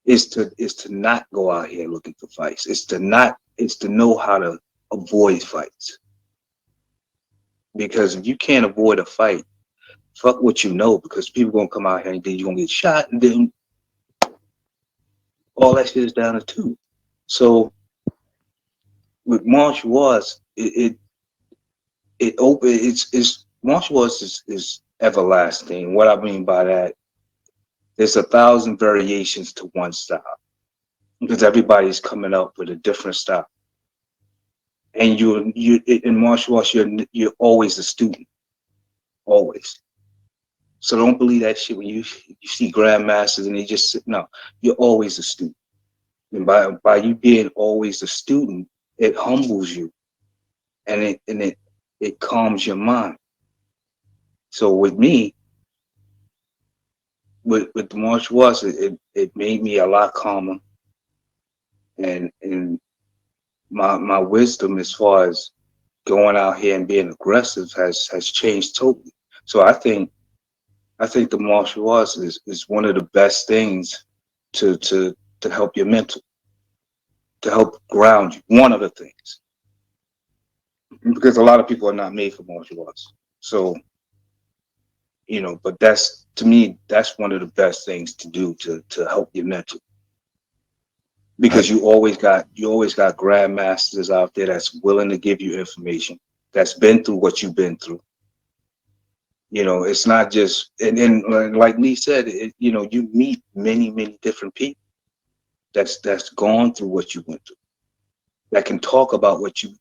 Is to not go out here looking for fights. It's to know how to avoid fights. Because if you can't avoid a fight, fuck what you know, because people gonna come out here and then you're gonna get shot, and then all that shit is down to two. So with martial arts, it's martial arts is everlasting. What I mean by that, there's 1,000 variations to one style, because everybody's coming up with a different style. And you in martial arts, you're always a student, always. So don't believe that shit when you see grandmasters and they just sit. No, you're always a student. And by you being always a student, it humbles you, and it calms your mind. So with me, with the martial arts, it made me a lot calmer, and my wisdom as far as going out here and being aggressive has changed totally. So I think the martial arts is one of the best things to help your mental, to help ground you. One of the things, because a lot of people are not made for martial arts. So, but that's, to me, that's one of the best things to do to help your mental, I because you always got grandmasters out there that's willing to give you information, that's been through what you've been through. It's not just, and like Lee said, you meet many different people that's gone through what you went through. that can talk about what you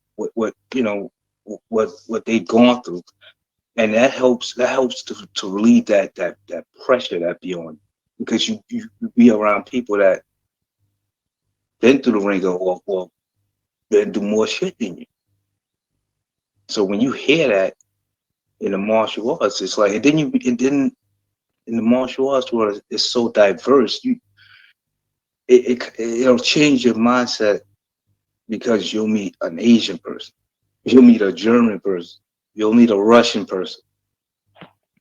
know, what they've gone through, and that helps to relieve that pressure that be on, because you be around people that been through the ringer, or been through more shit than you. So when you hear that in the martial arts, it's like, and then in the martial arts world, it's so diverse. It'll change your mindset, because you'll meet an Asian person, you'll meet a German person, you'll meet a Russian person,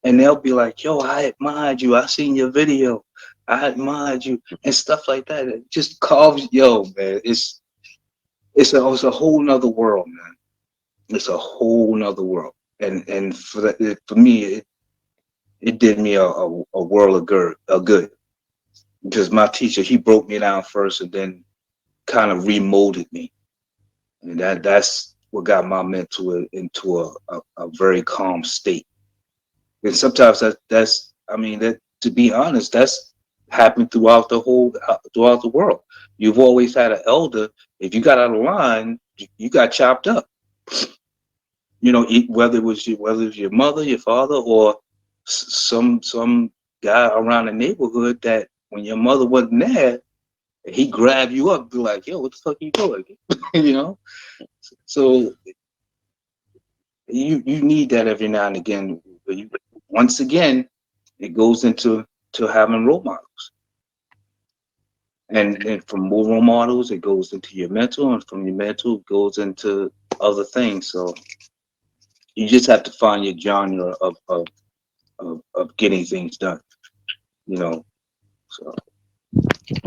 and they'll be like, "Yo, I admired you. I seen your video. I admired you," and stuff like that. It just carves, yo, man. It's a whole nother world, man. It's a whole nother world, and for me, it did me a world of good, because my teacher, he broke me down first, and then kind of remolded me, and that's what got my mental into a very calm state. And sometimes that's I mean, that, to be honest, that's happened throughout the world. You've always had an elder. If you got out of line, you got chopped up. You know, whether it was your mother, your father, or some guy around the neighborhood, that when your mother wasn't there, he grabbed you up, and be like, "Yo, what the fuck are you doing?" You know. So you need that every now and again. But once again, it goes into having role models, and from more role models, it goes into your mental, and from your mental, it goes into other things. So you just have to find your genre of getting things done. You know. So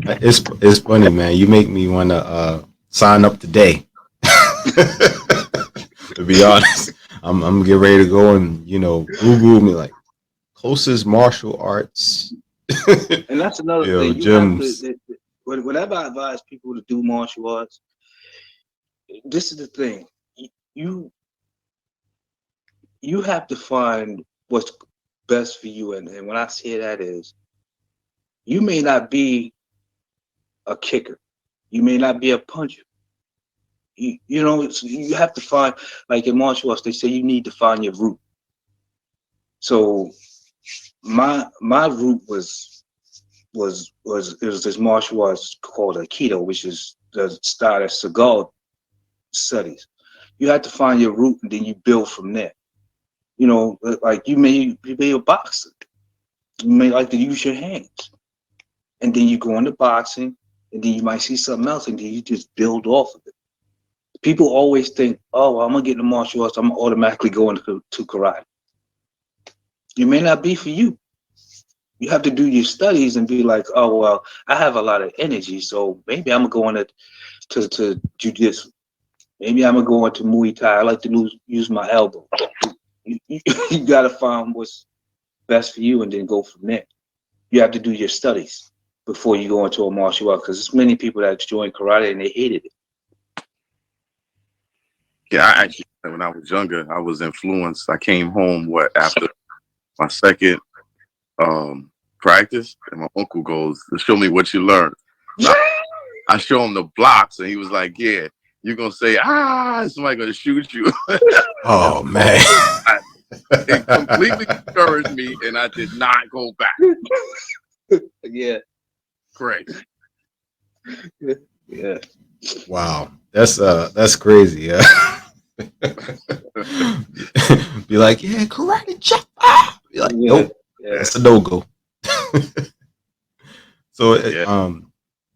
It's funny, man. You make me want to sign up today. To be honest, I'm getting ready to go and Google me like closest martial arts. and that's another thing. You have to. Gyms. Whenever I advise people to do martial arts, this is the thing. You you have to find what's best for you, and when I say that is, you may not be a kicker, you may not be a puncher. You have to find, like in martial arts, they say you need to find your root. So my root was it was this martial arts called Aikido, which is the style of cigar studies. You have to find your root, and then you build from there. Like you may a boxer, you may like to use your hands, and then you go into boxing, and then you might see something else, and then you just build off of it. People always think, "Oh, I'm gonna get into martial arts, I'm gonna automatically go into karate." It may not be for you. You have to do your studies and be like, "Oh well, I have a lot of energy, so maybe I'm gonna go into to jujitsu. Maybe I'm gonna go into Muay Thai. I like to use my elbow." You gotta find what's best for you, and then go from there. You have to do your studies before you go into a martial art, because there's many people that joined karate and they hated it. Yeah, I actually, when I was younger, I was influenced. I came home after my second practice, and my uncle goes to show me what you learned. So I show him the blocks, and he was like, "Yeah, you're gonna say somebody gonna shoot you." Oh man. It completely discouraged me, and I did not go back. Yeah, Correct. yeah. Wow. That's crazy. Yeah. Be like, yeah, karate chop. Be like, Yeah, nope, yeah. that's a no go. So Yeah.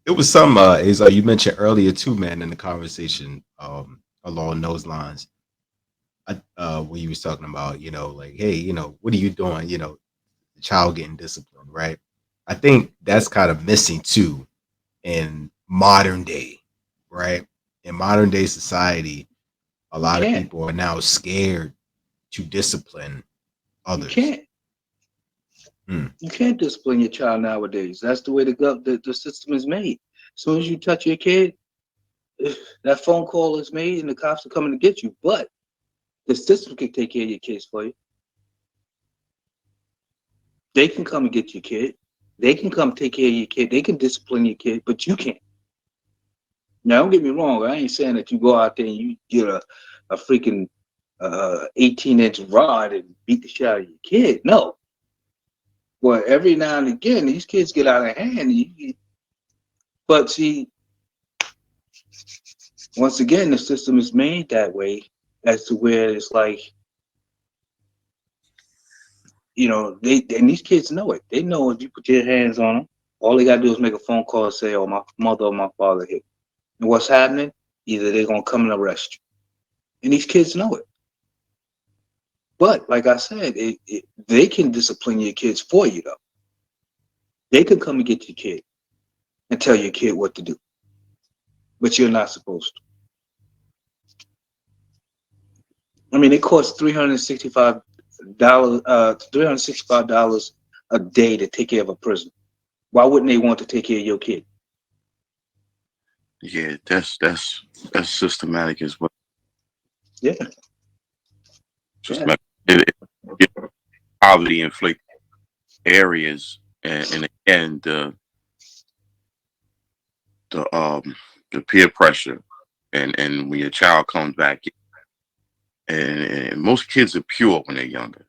it was some Azar, you mentioned earlier too, man, in the conversation along those lines. When you was talking about, like, hey, what are you doing? The child getting disciplined, right? I think that's kind of missing too in modern day, right? In modern day society, a You lot of can't. people are now scared to discipline You others. can't. Hmm. You can't discipline your child nowadays. That's the way the system is made. As soon as you touch your kid, that phone call is made, and the cops are coming to get you. But the system can take care of your kids for you. They can come and get your kid. They can come take care of your kid. They can discipline your kid, but you can't. Now, don't get me wrong. I ain't saying that you go out there and you get a freaking 18-inch rod and beat the shit out of your kid. No. But every now and again, these kids get out of hand. But see, once again, the system is made that way as to where it's like, you know, and these kids know it. They know if you put your hands on them, all they gotta do is make a phone call and say, "Oh, my mother or my father hit." And what's happening? Either they're gonna come and arrest you, and these kids know it. But like I said, they can discipline your kids for you, though. They could come and get your kid and tell your kid what to do, but you're not supposed to. I mean, it costs $365 a day to take care of a prisoner. Why wouldn't they want to take care of your kid? Yeah, that's systematic as well. Yeah. Systematic. It poverty inflicted areas, and again the peer pressure, and when your child comes back, and most kids are pure when they're younger,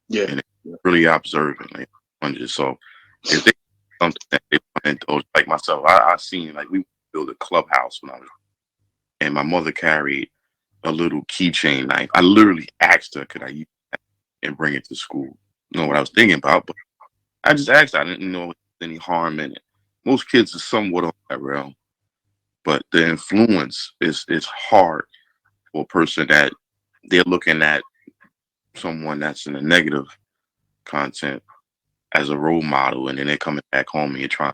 Yeah. and they're really observant, like sponges. So if they something that they want to, like myself, I seen like we built a clubhouse when I was, and my mother carried a little keychain knife. I literally asked her, could I use that and bring it to school? You know what I was thinking about, but I just asked. I didn't know if there was any harm in it. Most kids are somewhat on that realm, but the influence is hard for a person that they're looking at someone that's in a negative content as a role model, and then they're coming back home and you're trying.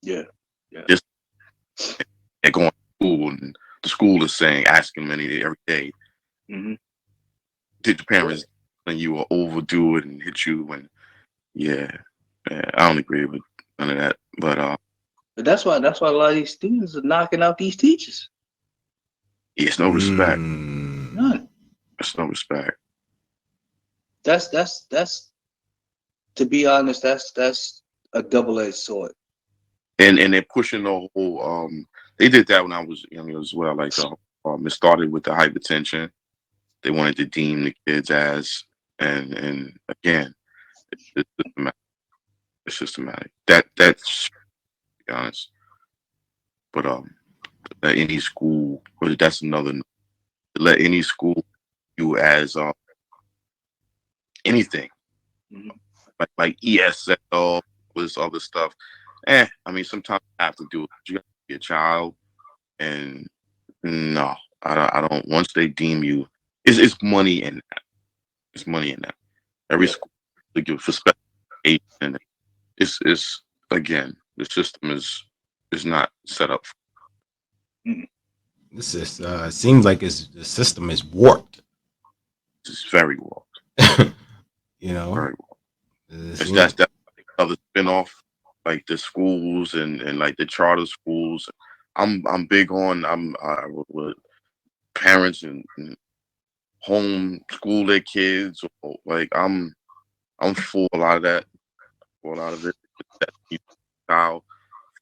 Yeah. Yeah. Just they're going to school, and the school is saying, asking them every day, Mm-hmm. did your parents and you will overdo it and hit you? And yeah, I don't agree with none of that. But that's why a lot of these students are knocking out these teachers. it's no respect. None. It's no respect. That's to be honest, that's a double-edged sword. And they're pushing the whole. They did that when I was younger as well. Like it started with the hypertension. They wanted to deem the kids as, and again, it's systematic. It's systematic. That's to be honest. But let any school, or that's another. Let any school you as anything, Mm-hmm. like ESL, this other stuff. I mean, sometimes you have to do it. You have to be a child, and no, I don't. Once they deem you, it's money in that. It's money in that. Every school they give for special education. It's again, the system is not set up. Mm-hmm. This is seems like the system is warped. It's very well. You know, Very well. seems, That's another spinoff, like the schools and like the charter schools. I'm big on with parents and home school their kids. Or, like I'm for a lot of that. For a lot of it, that child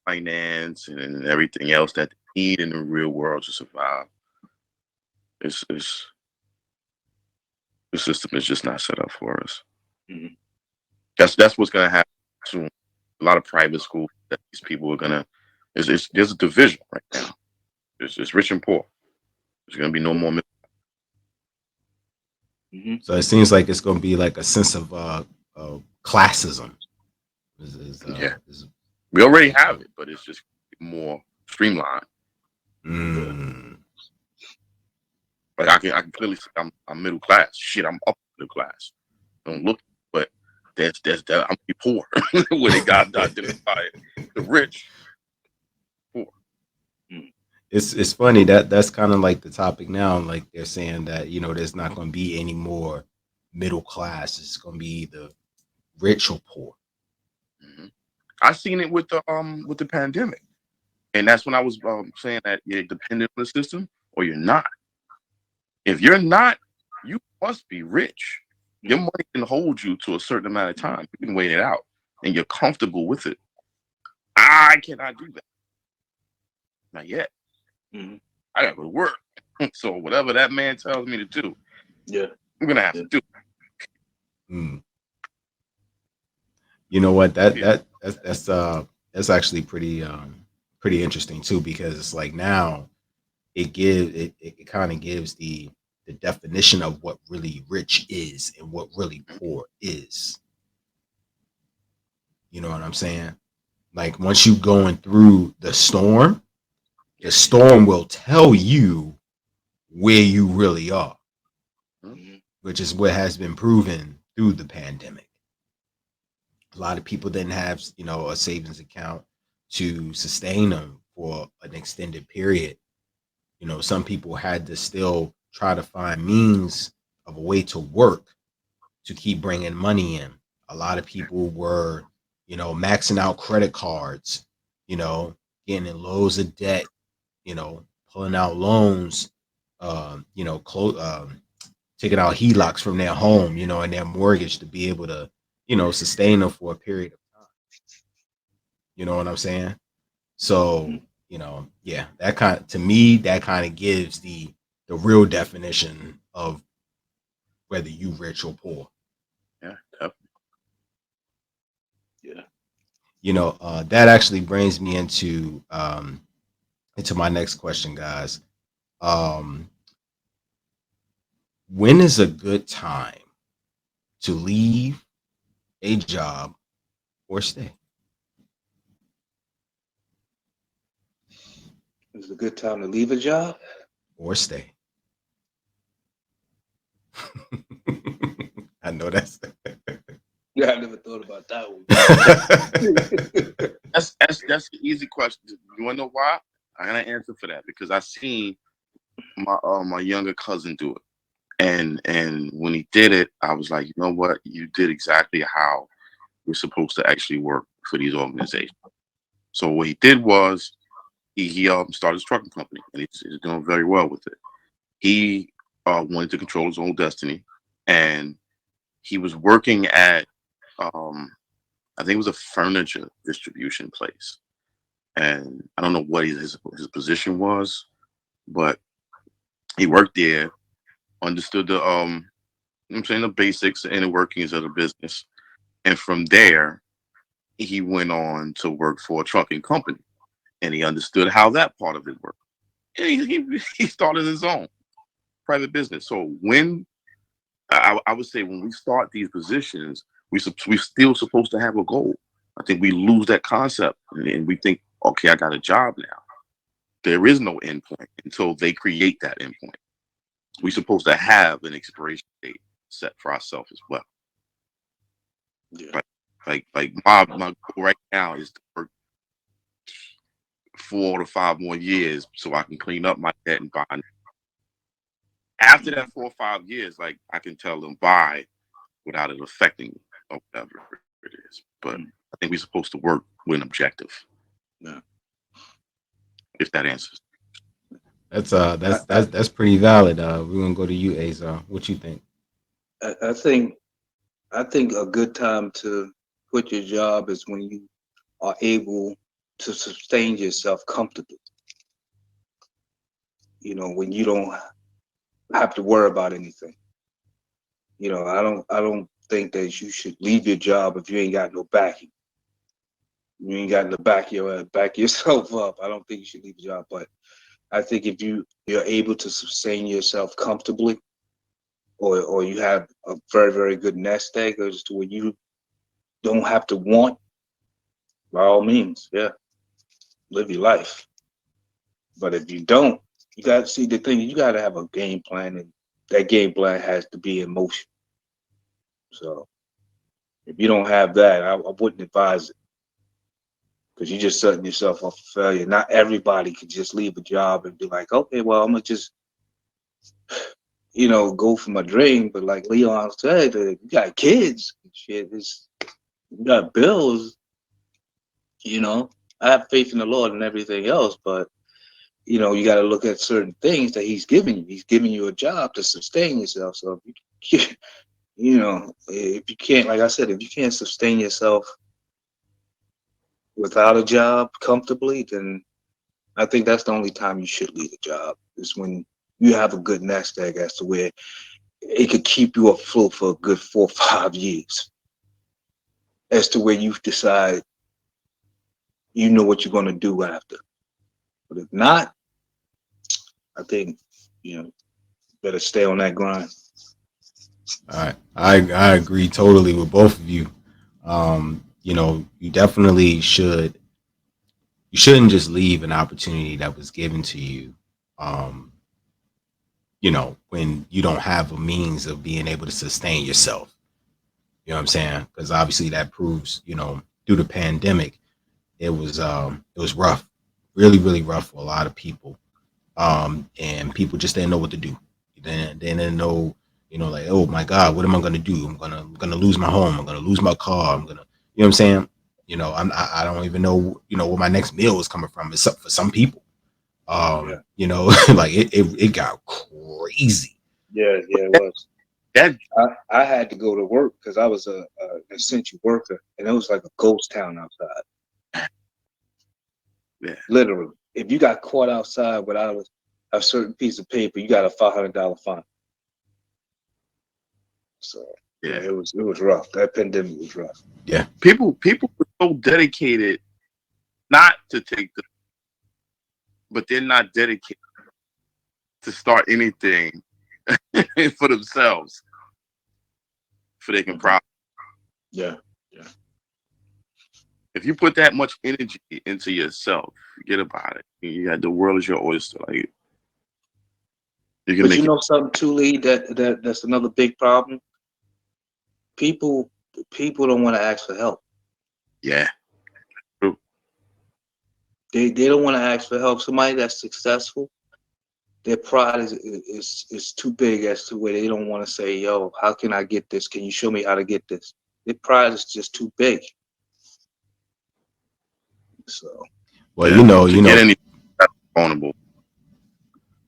finance and everything else that they need in the real world to survive. It's the system is just not set up for us. Mm-hmm. That's what's gonna happen soon. A lot of private schools that these people are gonna. There's a division right now. It's rich and poor. There's gonna be no more. Mm-hmm. so it seems like it's going to be like a sense of classism. Yeah, we already have it, but it's just more streamlined. Mm. Like I can clearly say I'm middle class. Shit, I'm upper middle class. Don't look, but that's that I'm poor. When they got identified the rich, poor. It's funny that's kind of like the topic now. Like they're saying that there's not going to be any more middle class. It's going to be either rich or poor. Mm-hmm. I seen it with the pandemic, and that's when I was saying that you're dependent on the system or you're not. If you're not, you must be rich. Your money can hold you to a certain amount of time. You can wait it out, and you're comfortable with it. I cannot do that. Not yet. Mm-hmm. I gotta go to work. So whatever that man tells me to do, Yeah, I'm gonna have to do. Mm. You know what? That Yeah. that's actually pretty interesting too, because it's like now it kind of gives the definition of what really rich is and what really poor is. You know what I'm saying? Like once you going through the storm will tell you where you really are, mm-hmm. which is what has been proven through the pandemic. A lot of people didn't have, a savings account to sustain them for an extended period. Some people had to still try to find means of a way to work to keep bringing money in. A lot of people were, maxing out credit cards, getting in loads of debt, pulling out loans, taking out HELOCs from their home, and their mortgage to be able to, sustain them for a period of time. You know what I'm saying? So, yeah, to me, that kind of gives the real definition of whether you rich or poor. Yeah, tough. Yeah. That actually brings me into my next question, guys. Um, when is a good time to leave a job or stay? It's a good time to leave a job. Or stay? I know that's Yeah, I never thought about that one. That's an easy question. You wanna know why? I got an answer for that because I seen my younger cousin do it. And when he did it, I was like, you know what? You did exactly how we're supposed to actually work for these organizations. So what he did was he started his trucking company, and he's doing very well with it. He wanted to control his own destiny, and he was working at I think it was a furniture distribution place, and I don't know what his position was, but he worked there, understood I'm saying the basics and the workings of the business. And from there, he went on to work for a trucking company and he understood how that part of it worked. And he started his own private business. So when I would say when we start these positions, we still supposed to have a goal. I think we lose that concept and we think, okay, I got a job now. There is no end point until they create that end point. We're supposed to have an expiration date set for ourselves as well. Yeah. Like my goal right now is to work 4 to 5 more years so I can clean up my debt and buy. After that 4 or 5 years, like I can tell them buy without it affecting me or whatever it is. But I think we're supposed to work with an objective. Yeah. If that answers. That's pretty valid. We're gonna go to you, Azar. What you think? I think a good time to quit your job is when you are able to sustain yourself comfortably. When you don't have to worry about anything. I don't think that you should leave your job if you ain't got no backing. You ain't got to back yourself up. I don't think you should leave your job, but I think if you're able to sustain yourself comfortably, or you have a very, very good nest egg, as to where you don't have to want, by all means, yeah, live your life. But if you don't, you got to see the thing. You got to have a game plan, and that game plan has to be in motion. So if you don't have that, I wouldn't advise it because you're just setting yourself up for failure. Not everybody can just leave a job and be like, okay, well, I'm gonna just go for my dream. But like Leon said, you got kids and shit. You got bills. I have faith in the Lord and everything else, but you got to look at certain things that He's giving you. He's giving you a job to sustain yourself. So if if you can't, like I said, if you can't sustain yourself without a job comfortably, then I think that's the only time you should leave a job is when you have a good nest egg as to where it could keep you afloat for a good 4 or 5 years. As to where you decide you know what you're going to do after. But if not, I think, better stay on that grind. I agree totally with both of you. You definitely should. You shouldn't just leave an opportunity that was given to you. Um, when you don't have a means of being able to sustain yourself. You know what I'm saying? Because obviously that proves, through the pandemic, it was rough, really, really rough for a lot of people. And people just didn't know what to do. They didn't know, like, oh my God, what am I gonna do? I'm gonna lose my home. I'm gonna lose my car. You know what I'm saying? I don't even know, where my next meal is coming from. Except for some people, like it got crazy. Yeah, it was. That I had to go to work because I was an essential worker, and it was like a ghost town outside. yeah. Literally, if you got caught outside without a certain piece of paper, you got a $500 fine. So Yeah. it was rough. That pandemic was rough. Yeah. People were so dedicated not to take the, but they're not dedicated to start anything for themselves, so they can profit. Yeah. If you put that much energy into yourself, forget about it. You got the world is your oyster. Like you can But make you it. know something too, Lee, that's another big problem. People don't want to ask for help. Yeah. True. They don't want to ask for help. Somebody that's successful, their pride is too big as to where they don't want to say, "Yo, how can I get this? Can you show me how to get this?" Their pride is just too big. So Well, Yeah. To get any vulnerable.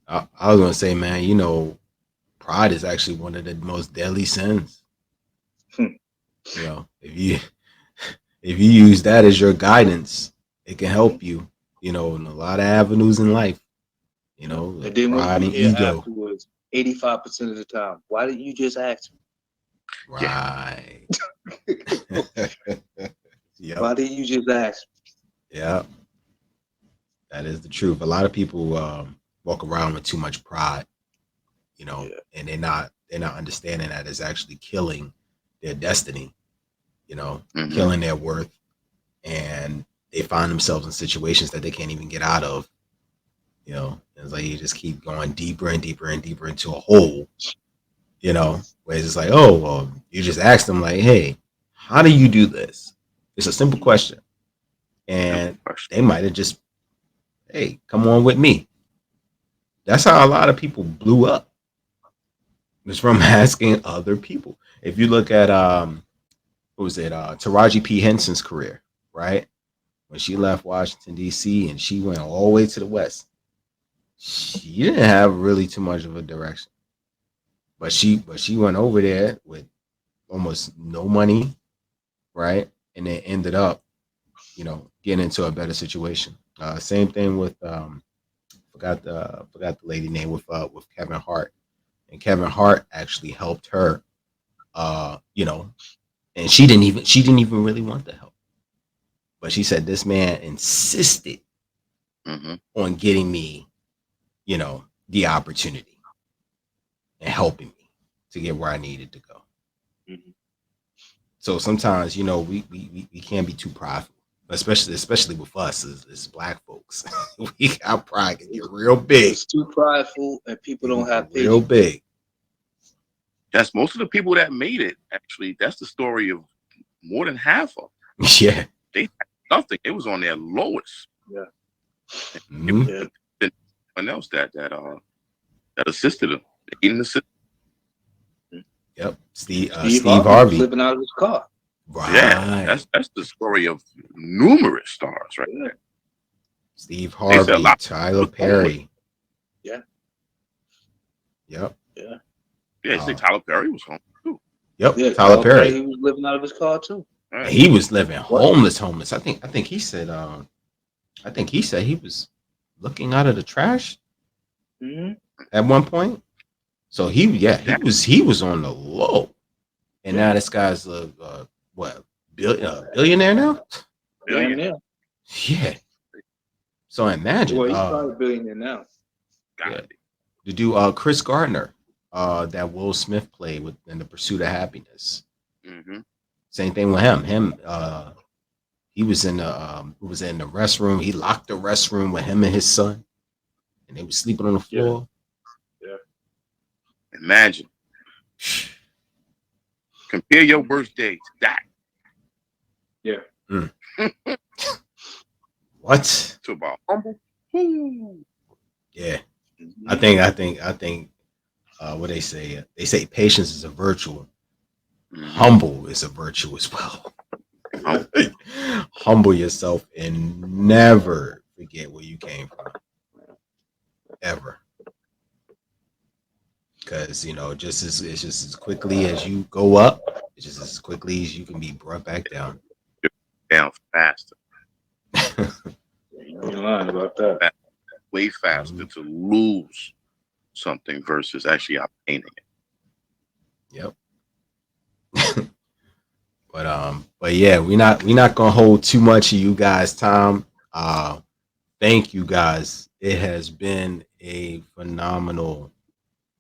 I was gonna say, man, pride is actually one of the most deadly sins. Hmm. If you use that as your guidance, it can help you, in a lot of avenues in life. and then what Pride you and hear ego. afterwards, 85% of the time, why didn't you just ask me? Right. Yep. Why didn't you just ask Yeah. That is the truth. A lot of people walk around with too much pride, me? Yeah. and they're not understanding that it's actually killing their destiny, killing their worth, and they find themselves in situations that they can't even get out of. It's like you just keep going deeper and deeper and deeper into a hole, where it's just like, oh, well, you just ask them, like, hey, how do you do this? It's a simple question. And they might have just, hey, come on with me. That's how a lot of people blew up. It's from asking other people. If you look at what was it, Taraji P. Henson's career, right? When she left Washington, D.C. and she went all the way to the West, she didn't have really too much of a direction. But she went over there with almost no money, right? And then ended up, getting into a better situation. Same thing with forgot the lady name with Kevin Hart. And Kevin Hart actually helped her, and she didn't even really want the help. But she said this man insisted on getting me, the opportunity and helping me to get where I needed to go. Mm-hmm. So sometimes, we can't be too prideful, especially with us as black folks. Our pride can get real big. It's too prideful, and people don't have real patience. big. That's most of the people that made it. Actually, that's the story of more than half of them. Yeah. They had nothing. It was on their lowest. Yeah. Mm-hmm. Yeah. Someone else that assisted them. They didn't assist. Yep. Steve Harvey living out of his car. Right. Yeah, that's the story of numerous stars, right there. Steve Harvey, Tyler Perry. Yeah. Yep. Yeah. Yeah, say Tyler Perry was home too. Yep. Yeah, Tyler Perry. He was living out of his car too. Right. He was living homeless. I think he said he was looking out of the trash Mm-hmm. at one point. So he was on the low, and now this guy's what billionaire now? Damn Billion. near. Yeah. So imagine, Well, he's probably a billionaire now. yeah, Gotta be. to do Chris Gardner, that Will Smith played with in The Pursuit of Happiness. Mm-hmm. Same thing with him. He was in the restroom. He locked the restroom with him and his son, and they were sleeping on the Yeah. floor. Yeah. Imagine. Compare your worst day to that. Yeah. Mm. What? To about humble. Woo. Yeah, Mm-hmm. I think. What they say? They say patience is a virtue. Mm-hmm. Humble is a virtue as well. Humble yourself and never forget where you came from, ever. Because it's just as quickly as you go up, it's just as quickly as you can be brought back down. Down faster. You ain't lying about that. Way faster to lose something versus actually obtaining it. Yep. But yeah, we not gonna hold too much of you guys' time. Thank you guys. It has been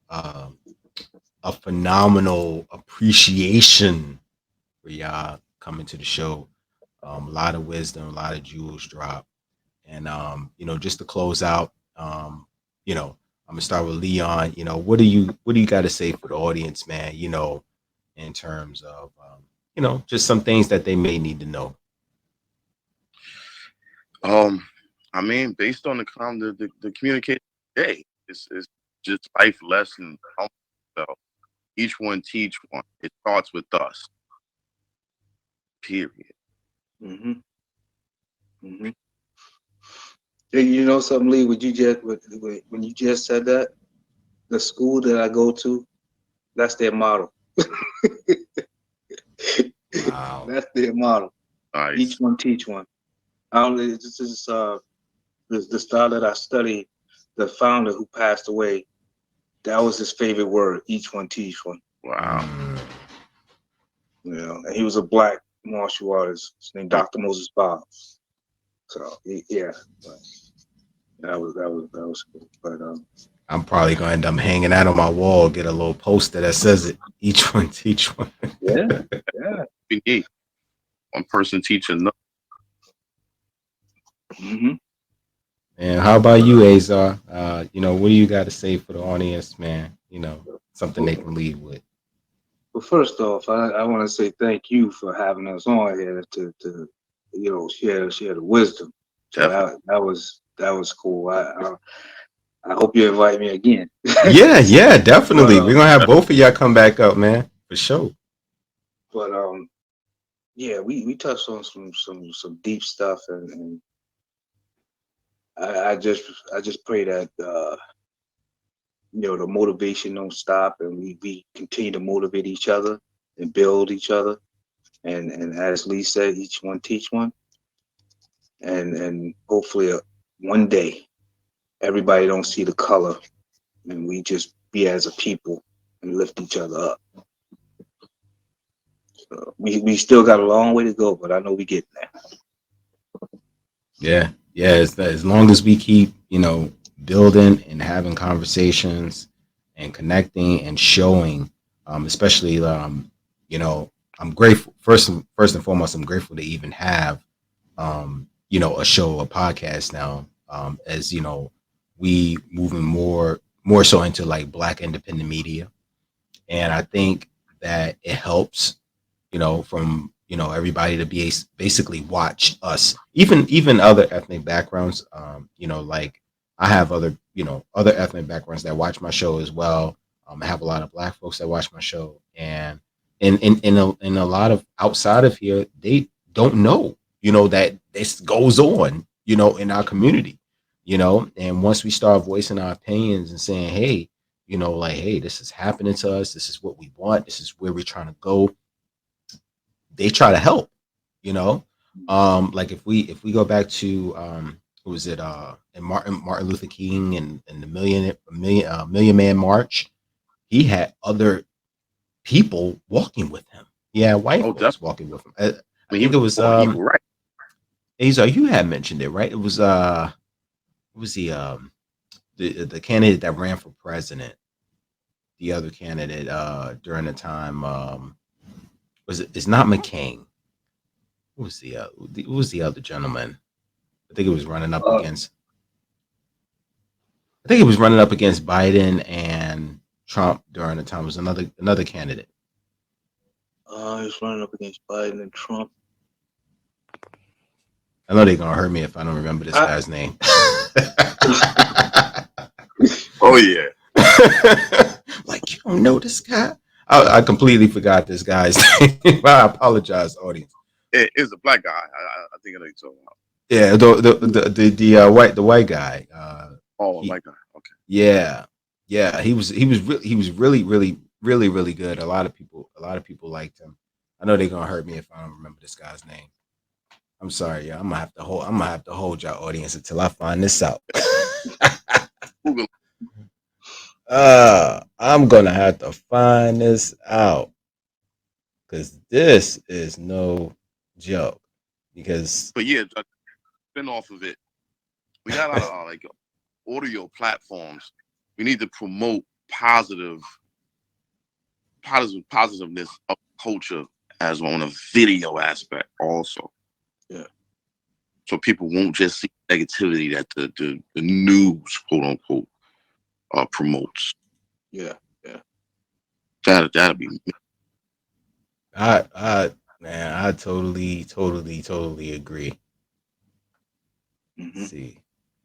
uh, a phenomenal appreciation for y'all coming to the show. A lot of wisdom, a lot of jewels drop. And just to close out, I'm gonna start with Leon. What do you got to say for the audience, man? In terms of just some things that they may need to know. I mean, based on the communication today, it's just life lesson. So each one teach one. It starts with us. Period. Mm-hmm. Mm-hmm. Hey, you know something, Lee? When you just said that, the school that I go to, that's their model. Wow. That's their model. Nice. Each one teach one. I only this is the style that I studied. The founder who passed away, that was his favorite word. Each one teach one. Wow. And he was a black martial artist. His name Dr. Moses Bob. So yeah, that was cool. But I'm probably going to end up hanging out on my wall, get a little poster that says it. Each one teach one. yeah. We need one person teach another. Mm-hmm. And how about you, Azar? What do you got to say for the audience, man? Something they can leave with. Well, first off, I want to say thank you for having us on here to share the wisdom. So that was cool. I hope you invite me again. Yeah, definitely. But, We're gonna have both of y'all come back up, man, for sure. But yeah, we touched on some deep stuff, and I just pray that the motivation don't stop, and we continue to motivate each other and build each other, and as Lee said, each one teach one, and hopefully one day everybody don't see the color, and we just be as a people and lift each other up. So we still got a long way to go, but I know we getting there. Yeah. As long as we keep, building and having conversations and connecting and showing, especially, I'm grateful. First and foremost, I'm grateful to even have, a show, a podcast now, as we moving more so into like Black independent media, and I think that it helps from everybody to be basically watch us, even other ethnic backgrounds. Like I have other ethnic backgrounds that watch my show as well. I have a lot of Black folks that watch my show, and in a lot of outside of here, they don't know that this goes on in our community. And once we start voicing our opinions and saying, hey, like, hey, this is happening to us, this is what we want, this is where we're trying to go, they try to help. Like if we go back to who was it? And Martin Luther King and the Million Man March. He had other people walking with him. Yeah, white Oh, folks definitely. walking with him. I I mean, he think was it was for equal right. Azar, you had mentioned it, right? It was what was the candidate that ran for president, the other candidate during the time was it's not McCain. Who was the other gentleman? I think it was running up Uh, against I think it was running up against Biden and Trump during the time. It was another candidate. he's running up against Biden and Trump. I know they're gonna hurt me if I don't remember this I, guy's name. Oh yeah, Like you don't know this guy? I completely forgot this guy's name. I apologize, audience. it's a black guy. I think I know you're talking about. Yeah, the white guy. Oh, a He black guy. Okay. yeah yeah he was really good. A lot of people liked him. I know they're gonna hurt me if I don't remember this guy's name. I'm sorry, yeah. I'm gonna have to hold y'all audience until I find this out. Google. I'm gonna have to find this out because this is no joke. Because But yeah, spin off of it. We got a lot of like audio platforms. We need to promote positiveness of culture as on a video aspect also. Yeah. So people won't just see negativity that the news, quote unquote, promotes. Yeah. Yeah. That'd be man, I totally agree. Mm-hmm. See,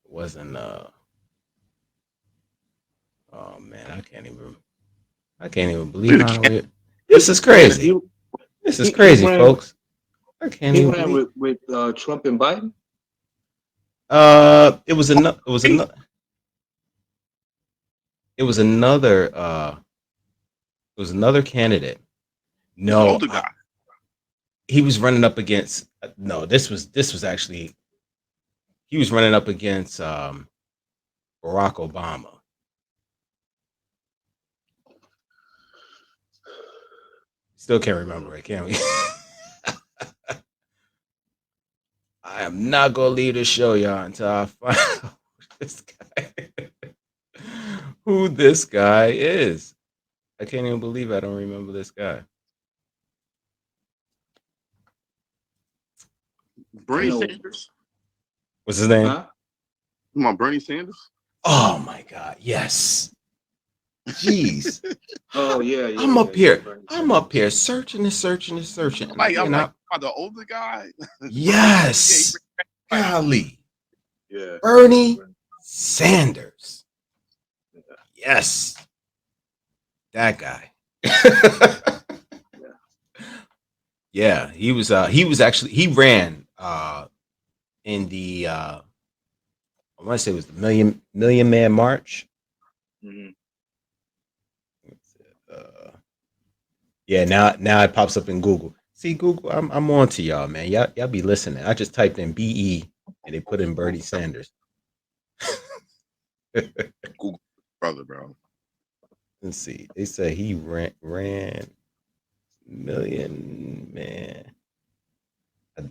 it wasn't oh man, I can't even believe the how this is Yeah. crazy. This is He crazy, ran. folks. I can't He even ran believe. with Trump and Biden. It was another. It was another. It was another candidate. He's an No, older guy. he was running up against. No, this was actually he was running up against Barack Obama. Still can't remember it, can we? I am not gonna leave the show, y'all, until I find out this guy, who this guy is. I can't even believe I don't remember this guy. I Bernie know. Sanders. What's his name? Huh? Come on, Bernie Sanders. Oh my God! Yes. Jeez. Oh yeah, yeah, I'm yeah, up yeah. here. Bernie I'm up Sanders. here searching and searching and searching. And I'm again, like, the older guy. Bernie. Yeah, yes, golly, Yeah, yeah. Bernie Sanders. Yes, that guy. Yeah. Yeah, he was actually he ran in the I want to say it was the Million Man March. Mm-hmm. Uh, yeah, now it pops up in Google. See, Google, I'm on to y'all, man. Y'all be listening. I just typed in BE and they put in Bernie Sanders. Google brother, bro. Let's see. They say he ran Million Man.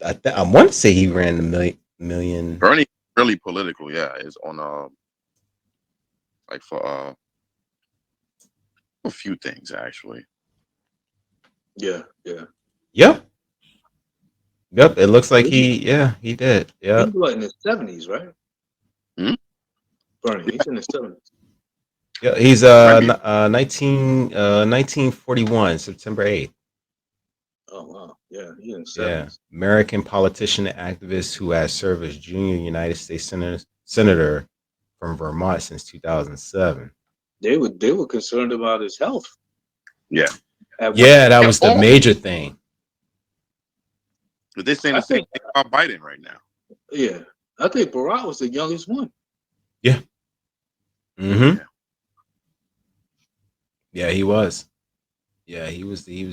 I want to say he ran the million. Bernie really political. Yeah, is on like for a few things actually. Yeah, yeah. Yep. Yep. It looks like He he did. he's Yep. what in his 70s, right? Hmm? Bernie, he's in his 70s. Yeah. He's Might be 1941, September 8th. Oh wow, yeah, he's in his Yeah. 70s. American politician and activist who has served as junior United States senator from Vermont since 2007. They were concerned about his health. yeah. At one, Yeah, that Yeah. was the major thing. But they're saying I the same think, thing about Biden right now. yeah, I think Barack was the youngest one. Yeah. Mm-hmm. Yeah. Yeah, he was. Yeah, he was the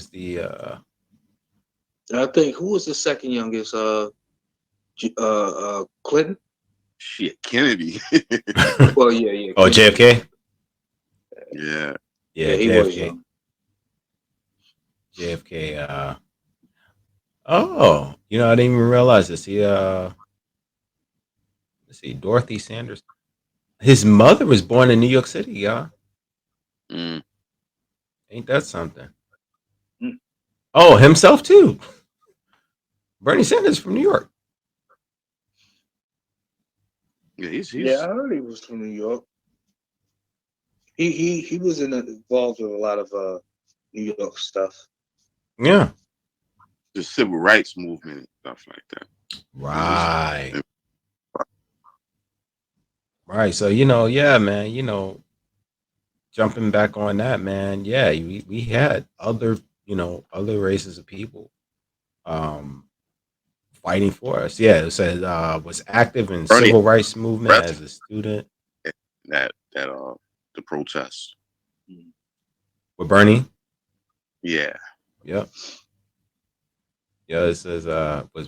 And I think who was the second youngest? Clinton. Shit, Kennedy. Well, yeah. Oh, JFK. Yeah. Yeah, He was JFK. young. JFK. Oh, I didn't even realize this. Let's see, Dorothy Sanders. His mother was born in New York City, y'all. Mm. Ain't that something? Mm. Oh, himself too. Bernie Sanders from New York. Yeah, Yeah, I he's heard he was from New York. He was involved with a lot of New York stuff. Yeah. the civil rights movement and stuff like that. He was Right. Right. So, yeah, man, jumping back on that, man. Yeah, we had other races of people um fighting for us. Yeah, it says was active in Bernie civil rights movement rest as a student that the protests. with Bernie. Yeah. Yep. Yeah, it says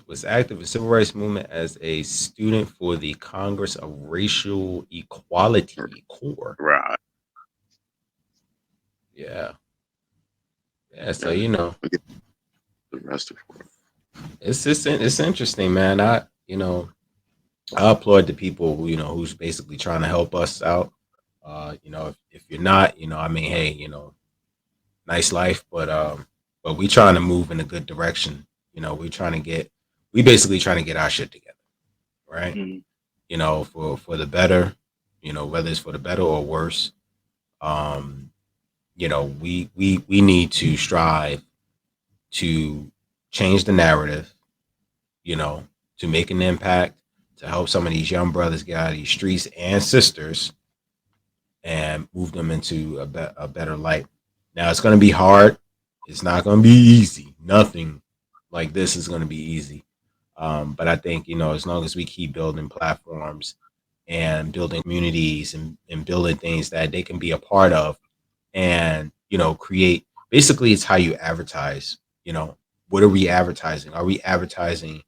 was active in civil rights movement as a student for the Congress of Racial Equality Corps. Right. Yeah. Yeah. So Yeah. The rest of it. it's interesting, man. I applaud the people who's basically trying to help us out. If you're not, I mean, hey, nice life, but we trying to move in a good direction. We basically trying to get our shit together, right? Mm-hmm. For the better, whether it's for the better or worse. Um, we need to strive to change the narrative, you know, to make an impact, to help some of these young brothers get out of these streets and sisters and move them into a better light. Now, it's going to be hard. It's not going to be easy. Nothing like this is going to be easy. But I think, as long as we keep building platforms and building communities and building things that they can be a part of and, create, basically, it's how you advertise. What are we advertising? Are we advertising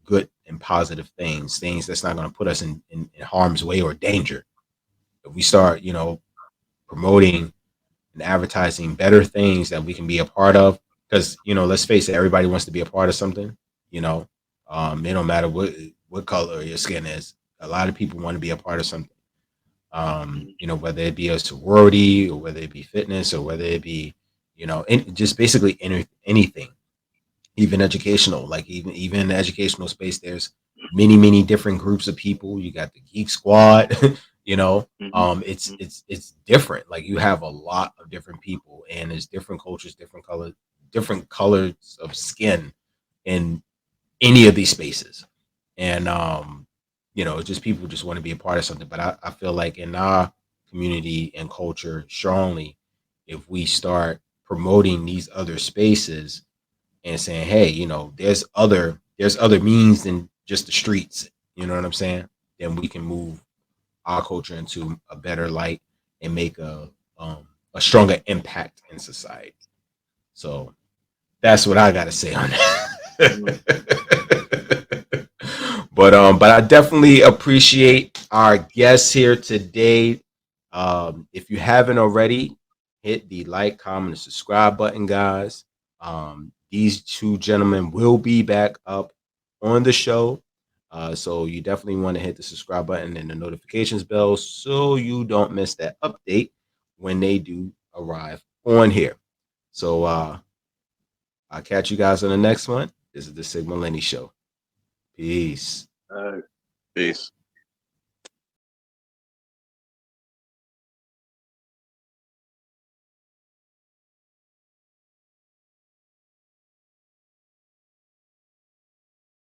good and positive things that's not going to put us in harm's way or danger? If we start, promoting and advertising better things that we can be a part of, because let's face it, everybody wants to be a part of something. You know, it don't matter what color your skin is. A lot of people want to be a part of something. Whether it be a sorority or whether it be fitness or whether it be, just basically anything, even educational. Like even in the educational space, there's many different groups of people. You got the geek squad, you know. It's different. Like you have a lot of different people, and there's different cultures, different colors of skin in any of these spaces. And just people just want to be a part of something. But I feel like in our community and culture strongly, if we start promoting these other spaces and saying, hey, there's other means than just the streets, you know what I'm saying? Then we can move our culture into a better light and make a stronger impact in society. So that's what I gotta say on that. But I definitely appreciate our guests here today. If you haven't already, hit the like, comment, and subscribe button, guys. These two gentlemen will be back up on the show. So you definitely want to hit the subscribe button and the notifications bell so you don't miss that update when they do arrive on here. So I'll catch you guys on the next one. This is the Sigma Lenny Show. Peace. All right. Peace.